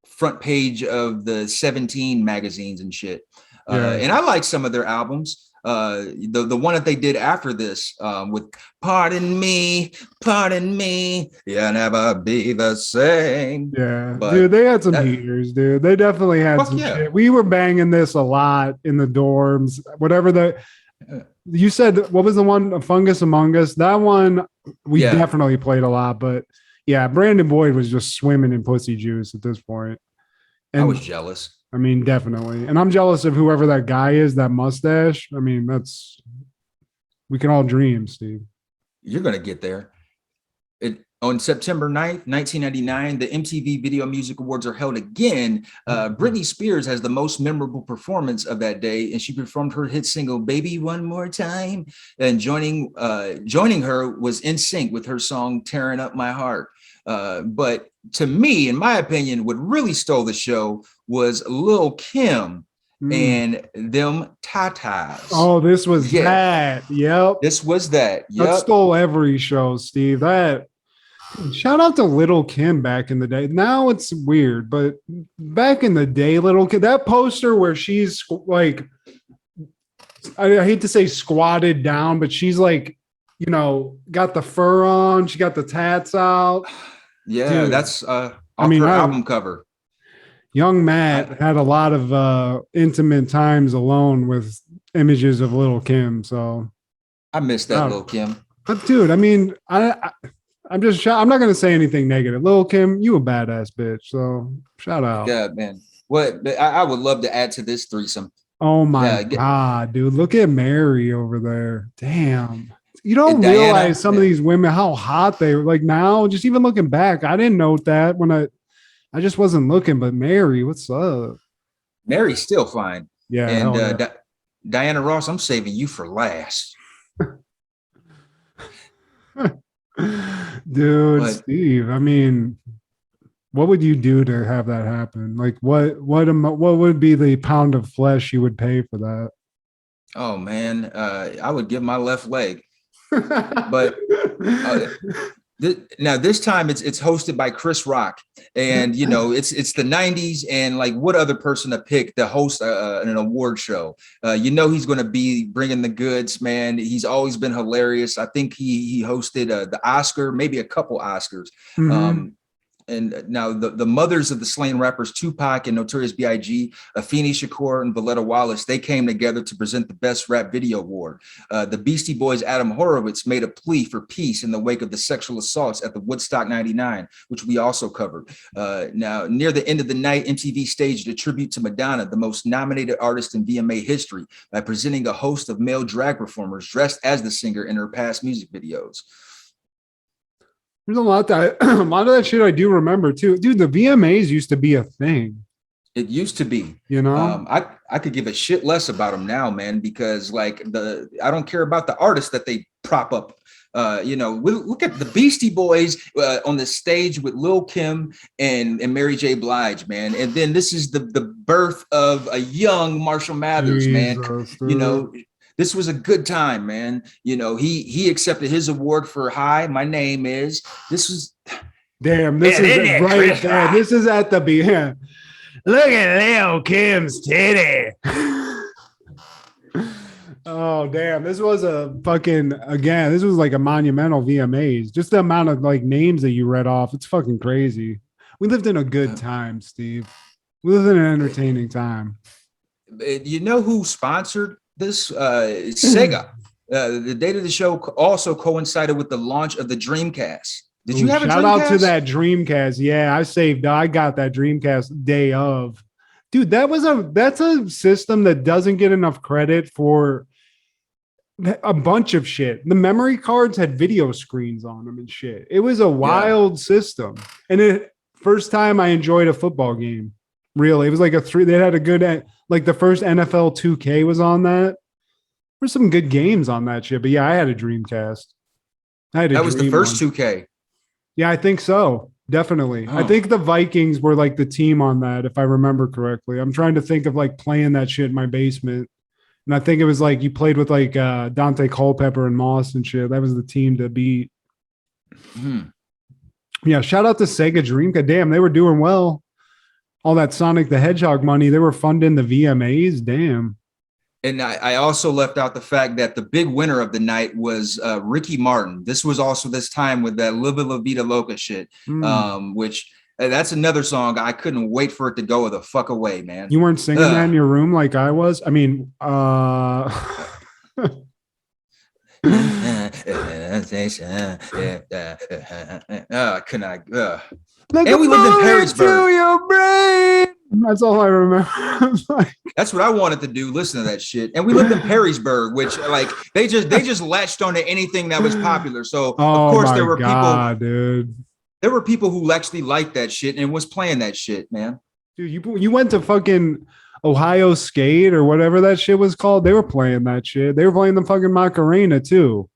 front page of the 17 magazines and shit. And I like some of their albums. The one that they did after this with pardon me, you'll never be the same. Yeah, But dude, they had some heaters, dude. They definitely had some shit. We were banging this a lot in the dorms. Whatever you said, what was the one? Fungus Among Us. That one we definitely played a lot. But yeah, Brandon Boyd was just swimming in pussy juice at this point. And I was jealous. I mean, definitely. And I'm jealous of whoever that guy is, that mustache. I mean, we can all dream, Steve. You're going to get there. On September 9th, 1999, the MTV Video Music Awards are held again. Britney Spears has the most memorable performance of that day, and she performed her hit single, Baby One More Time. And joining her was NSYNC with her song, Tearing Up My Heart. But to me, in my opinion, what really stole the show was Lil' Kim and them tatas. Oh, this was that. Yep. This was that. Yep. That stole every show, Steve. Shout out to Lil' Kim back in the day. Now it's weird, but back in the day, Lil' Kim, that poster where she's like, I hate to say squatted down, but she's like, got the fur on, she got the tats out. Yeah, dude, that's her album cover. Young Matt had a lot of intimate times alone with images of Lil' Kim. So I miss that Lil' Kim. But dude, I mean, I'm just I'm not gonna say anything negative. Lil' Kim, you a badass bitch. So shout out. Yeah, man. What I would love to add to this threesome. Oh my God, dude. Look at Mary over there. Damn. You don't realize some of these women, how hot they were. Like now, just even looking back, I didn't note that when I just wasn't looking. But Mary, what's up? Mary's still fine. Yeah. And Diana Ross, I'm saving you for last. Dude, Steve, I mean, what would you do to have that happen? Like what would be the pound of flesh you would pay for that? Oh man, I would give my left leg. But now this time it's hosted by Chris Rock, and it's the 90s, and like what other person to pick to host an award show? He's going to be bringing the goods, man. He's always been hilarious. I think he hosted the Oscar, maybe a couple Oscars. Mm-hmm. And now the mothers of the slain rappers Tupac and Notorious B.I.G., Afeni Shakur and Valletta Wallace, they came together to present the Best Rap Video Award. The Beastie Boys' Adam Horowitz made a plea for peace in the wake of the sexual assaults at the Woodstock 99, which we also covered. Now, near the end of the night, MTV staged a tribute to Madonna, the most nominated artist in VMA history, by presenting a host of male drag performers dressed as the singer in her past music videos. There's a lot of that shit I do remember too. Dude, the VMAs used to be a thing. It used to be, I could give a shit less about them now, man, because like I don't care about the artists that they prop up. Look at the Beastie Boys on the stage with Lil' Kim and Mary J. Blige, man. And then this is the birth of a young Marshall Mathers, man. This was a good time, man. He accepted his award for Hi, My Name Is. This was damn. This is right there. This is at the beginning. Look at Lil' Kim's titty. Oh damn! This was this was like a monumental VMAs. Just the amount of like names that you read off, it's fucking crazy. We lived in a good time, Steve. We lived in an entertaining time. You know who sponsored this? Sega. The date of the show also coincided with the launch of the Dreamcast. Did you have a Dreamcast? Shout out to that Dreamcast. Yeah, I got that Dreamcast day of. Dude, that's a system that doesn't get enough credit for a bunch of shit. The memory cards had video screens on them and shit. It was a wild system. And first time I enjoyed a football game. Really, it was like they had a good, like the first NFL 2K was on that. There were some good games on that shit. But yeah, I had a Dreamcast. That was the first 2K. Yeah, I think so. Definitely. Oh. I think the Vikings were like the team on that, if I remember correctly. I'm trying to think of like playing that shit in my basement. And I think it was like you played with like Dante Culpepper and Moss and shit. That was the team to beat. Yeah, shout out to Sega Dreamcast. Damn, they were doing well. All that Sonic the Hedgehog money, they were funding the VMAs. Damn. And I also left out the fact that the big winner of the night was Ricky Martin. This was also this time with that Live La Vida Loca shit, which that's another song I couldn't wait for it to go the fuck away, man. You weren't singing that in your room like I was? I mean, can I? And we lived in Perrysburg. That's all I remember. That's what I wanted to do. Listen to that shit. And we lived in Perrysburg, which like they just latched onto anything that was popular. So of course there were people, dude. There were people who actually liked that shit and was playing that shit, man. Dude, you went to fucking Ohio Skate or whatever that shit was called. They were playing that shit. They were playing the fucking Macarena too.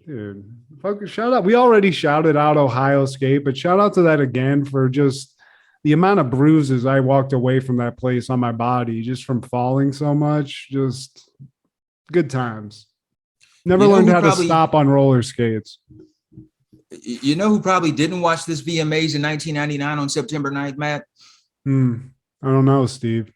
Dude, fucking shout out. We already shouted out Ohio Skate, but shout out to that again for just the amount of bruises I walked away from that place on my body just from falling so much. Just good times. Never learned how to stop on roller skates. You know who probably didn't watch this VMAs in 1999 on September 9th, Matt? I don't know, Steve.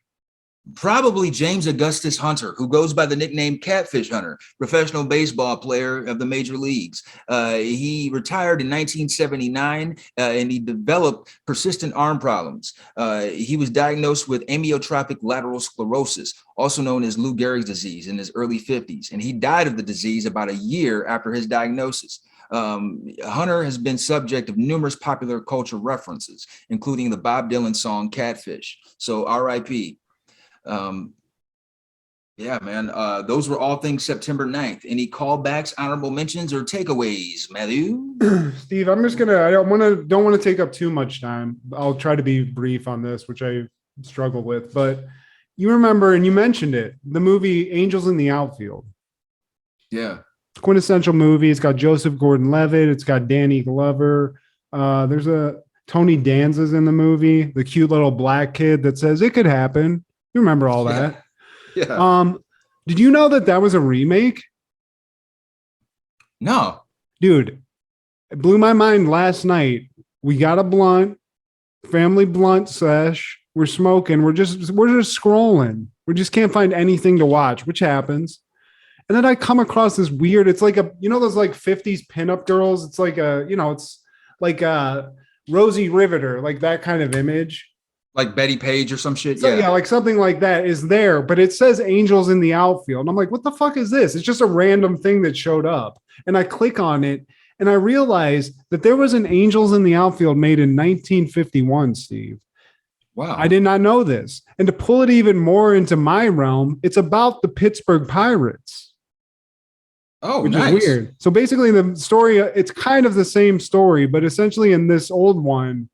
Probably James Augustus Hunter, who goes by the nickname Catfish Hunter, professional baseball player of the major leagues. He retired in 1979 and he developed persistent arm problems. He was diagnosed with amyotrophic lateral sclerosis, also known as Lou Gehrig's disease, in his early 50s. And he died of the disease about a year after his diagnosis. Hunter has been subject of numerous popular culture references, including the Bob Dylan song Catfish. So RIP. Yeah, man. Those were all things September 9th. Any callbacks, honorable mentions, or takeaways, Matthew? Steve, I'm just gonna. I don't want to take up too much time. I'll try to be brief on this, which I struggle with. But you remember, and you mentioned it, the movie Angels in the Outfield. Yeah, quintessential movie. It's got Joseph Gordon-Levitt. It's got Danny Glover. There's a Tony Danza's in the movie, the cute little black kid that says it could happen. You remember all that? Yeah. Did you know that was a remake? No. Dude, it blew my mind last night. We got a blunt, family blunt sesh. We're smoking. We're just scrolling. We just can't find anything to watch, which happens. And then I come across this weird, it's like those like 50s pinup girls. It's like it's like a Rosie Riveter, like that kind of image. Like Betty Page or some shit. So, yeah, like something like that is there, but it says Angels in the Outfield. And I'm like, what the fuck is this? It's just a random thing that showed up. And I click on it and I realize that there was an Angels in the Outfield made in 1951, Steve. Wow. I did not know this. And to pull it even more into my realm, it's about the Pittsburgh Pirates. Oh, which nice. is weird. So basically the story, it's kind of the same story, but essentially in this old one,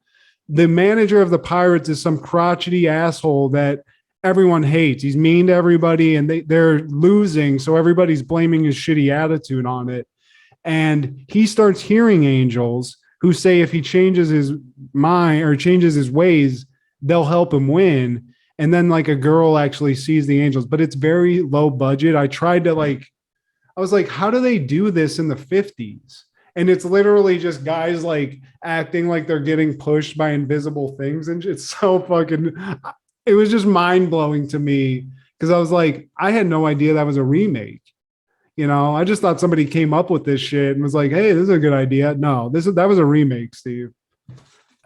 the manager of the Pirates is some crotchety asshole that everyone hates. He's mean to everybody and they're losing. So everybody's blaming his shitty attitude on it. And he starts hearing angels who say if he changes his mind or changes his ways, they'll help him win. And then like a girl actually sees the angels, but it's very low budget. I was like, how do they do this in the 50s? And it's literally just guys like acting like they're getting pushed by invisible things. And it's so fucking, it was just mind blowing to me. Cause I was like, I had no idea that was a remake. You know, I just thought somebody came up with this shit and was like, hey, this is a good idea. No, that was a remake, Steve.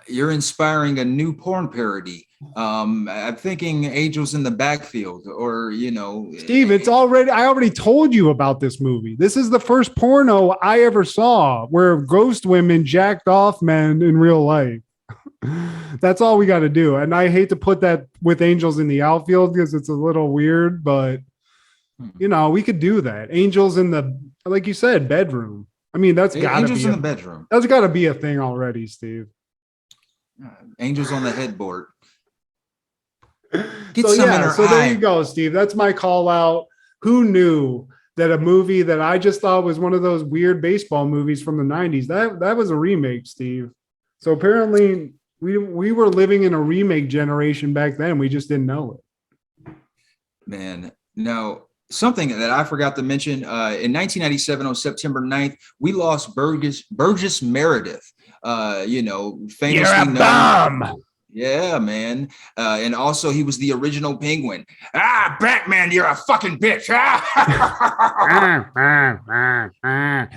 You're inspiring a new porn parody. I'm thinking Angels in the Backfield or, Steve, I already told you about this movie. This is the first porno I ever saw where ghost women jacked off men in real life. That's all we got to do. And I hate to put that with Angels in the Outfield because it's a little weird, but we could do that. Angels in the, like you said, bedroom. I mean, that's got to be Angels in the bedroom. That's got to be a thing already, Steve. Angels on the headboard. So there you go, Steve. That's my call out. Who knew that a movie that I just thought was one of those weird baseball movies from the 90s, that was a remake, Steve. So apparently we were living in a remake generation back then. We just didn't know it. Man, now something that I forgot to mention, in 1997 on September 9th, we lost Burgess Meredith. Famously You're a known. bum. Yeah, man. And also he was the original Penguin. Ah, Batman, you're a fucking bitch.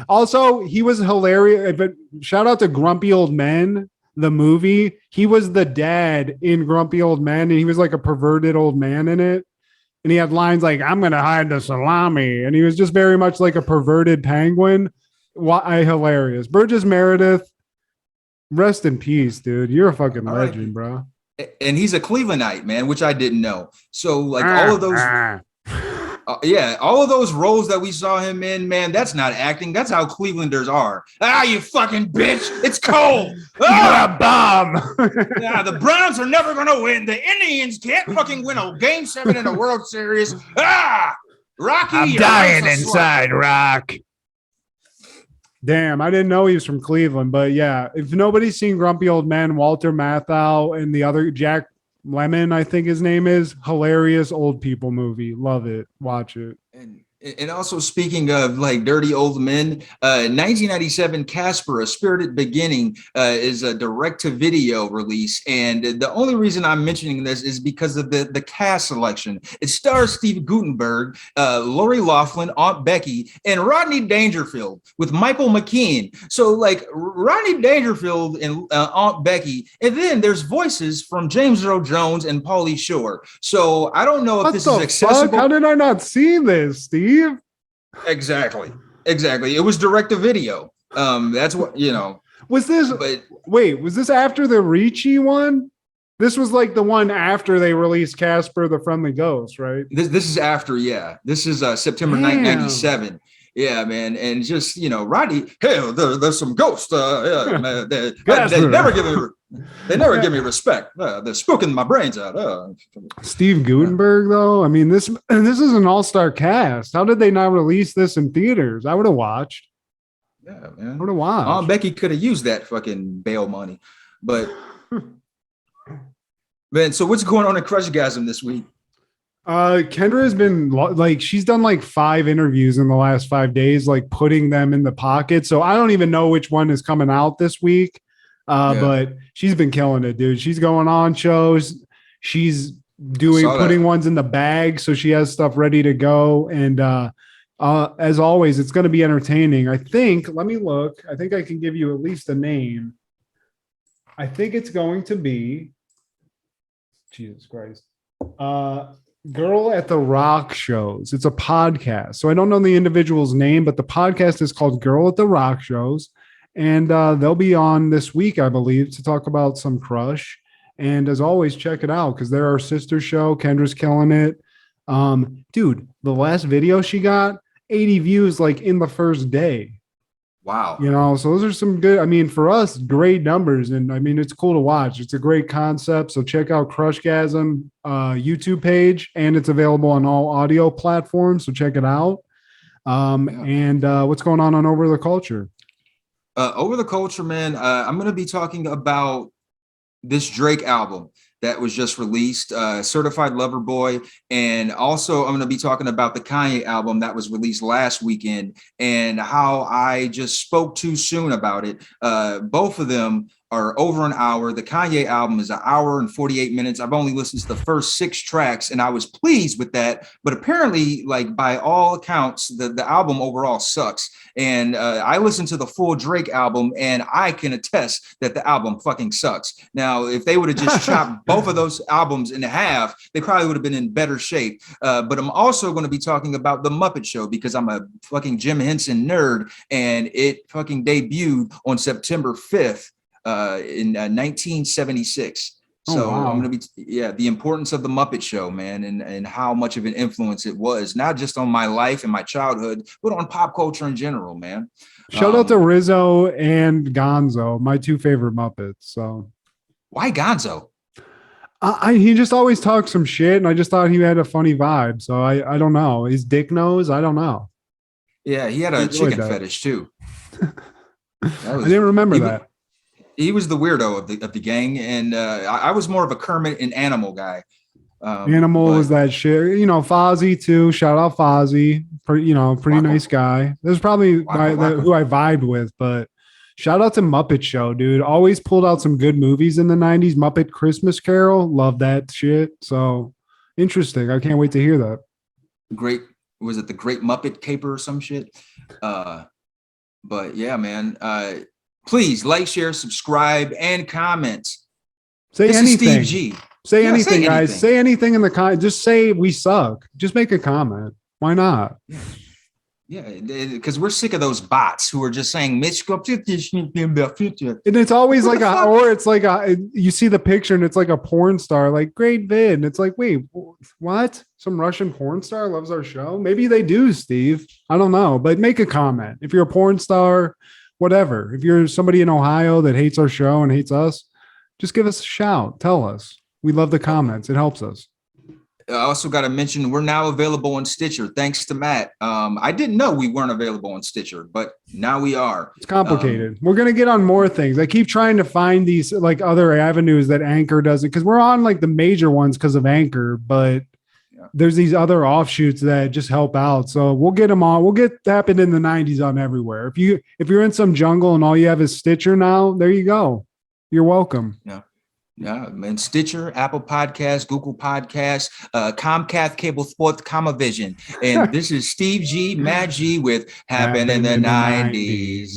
Also, he was hilarious. But shout out to Grumpy Old Men, the movie. He was the dad in Grumpy Old Men, and he was like a perverted old man in it. And he had lines like, I'm going to hide the salami. And he was just very much like a perverted penguin. Why hilarious. Burgess Meredith, rest in peace, dude. You're a fucking legend, bro. And he's a Clevelandite, man, which I didn't know. So like all of those, all of those roles that we saw him in, man, that's not acting. That's how Clevelanders are. Ah, you fucking bitch. It's cold. Ah, bomb. Yeah, the Browns are never going to win. The Indians can't fucking win a game 7 in a World Series. Ah, Rocky. I'm dying inside, Rock. Damn, I didn't know he was from Cleveland, but yeah, if nobody's seen Grumpy Old Man, Walter Matthau and the other Jack Lemmon, I think his name is, hilarious old people movie. Love it. Watch it. And also speaking of like dirty old men, 1997 Casper, A Spirited Beginning is a direct-to-video release. And the only reason I'm mentioning this is because of the cast selection. It stars Steve Guttenberg, Lori Loughlin, Aunt Becky, and Rodney Dangerfield with Michael McKean. So like Rodney Dangerfield and Aunt Becky. And then there's voices from James Earl Jones and Pauly Shore. So I don't know if this is accessible. Fuck? How did I not see this, Steve? Exactly. It was direct to video. That's what, Was this, wait, was this after the Ricci one? This was like the one after they released Casper the Friendly Ghost, right? This is after, yeah. This is September 1997. Yeah, man. And just, Rodney, hell, there's some ghosts. Man, they never give me respect. They're spooking my brains out. Steve Guttenberg, though. I mean, this is an all-star cast. How did they not release this in theaters? I would have watched. Yeah, man. I would have watched. Becky could have used that fucking bail money. But, man, so what's going on in Crushgasm this week? Kendra has been like, she's done like 5 interviews in the last 5 days, like putting them in the pocket. So I don't even know which one is coming out this week. But she's been killing it, dude. She's going on shows. She's putting ones in the bag. So she has stuff ready to go. And, as always, it's going to be entertaining. I think, let me look. I think I can give you at least a name. I think it's going to be, Jesus Christ. Girl at the Rock Shows. It's a podcast. So I don't know the individual's name, but the podcast is called Girl at the Rock Shows. And they'll be on this week, I believe, to talk about some Crush. And as always, check it out because they're our sister show. Kendra's killing it. Dude, the last video she got, 80 views like in the first day. Wow. So those are some good, I mean, for us, great numbers. And I mean, it's cool to watch. It's a great concept. So check out Crushgasm YouTube page, and it's available on all audio platforms. So check it out. And what's going on Over the Culture? Over the Culture, man, I'm going to be talking about this Drake album that was just released, Certified Lover Boy. And also I'm going to be talking about the Kanye album that was released last weekend and how I just spoke too soon about it. Both of them are over an hour. The Kanye album is 1 hour and 48 minutes. I've only listened to the first 6 tracks and I was pleased with that. But apparently, like by all accounts, the album overall sucks. And I listened to the full Drake album and I can attest that the album fucking sucks. Now, if they would have just chopped both of those albums in half, they probably would have been in better shape. But I'm also going to be talking about The Muppet Show because I'm a fucking Jim Henson nerd and it fucking debuted on September 5th. In 1976. So wow. I'm going to be, the importance of the Muppet Show, man, and how much of an influence it was, not just on my life and my childhood, but on pop culture in general, man. Shout out to Rizzo and Gonzo, my 2 favorite Muppets. So why Gonzo? He just always talks some shit, and I just thought he had a funny vibe. So I don't know. His dick nose, I don't know. Yeah, he had a chicken fetish too. I didn't remember that. He was the weirdo of the gang, and I was more of a Kermit and Animal guy. Animal was that shit. Fozzie too. Shout out Fozzie. Pretty nice guy. This is probably who I vibed with, but Shout out to Muppet Show, dude. Always pulled out some good movies in the 90s. Muppet Christmas Carol. Love that shit. So interesting. I can't wait to hear that. Great. Was it the Great Muppet Caper or some shit? But yeah, man. Please like, share, subscribe, and comment. Say anything. Steve G. Say anything, guys. Say anything in the comment. Just say we suck. Just make a comment. Why not? Yeah, because we're sick of those bots who are just saying Mitch go to this in the future. And it's always like you see the picture and it's like a porn star, like great vid. And it's like, wait, what? Some Russian porn star loves our show? Maybe they do, Steve. I don't know, but make a comment. If you're a porn star, whatever. If you're somebody in Ohio that hates our show and hates us, just give us a shout. Tell us. We love the comments. It helps us. I also got to mention we're now available on Stitcher. Thanks to Matt. I didn't know we weren't available on Stitcher, but now we are. It's complicated. We're going to get on more things. I keep trying to find these like other avenues that Anchor doesn't, because we're on like the major ones because of Anchor, but there's these other offshoots that just help out. So we'll get them on. We'll get Happened in the 90s on everywhere. If you're in some jungle and all you have is Stitcher now, there you go. You're welcome. Yeah, man. Stitcher, Apple Podcasts, Google Podcasts, Comcast Cable Sports, Vision. And this is Steve G, Matt G with Happened in the 90s.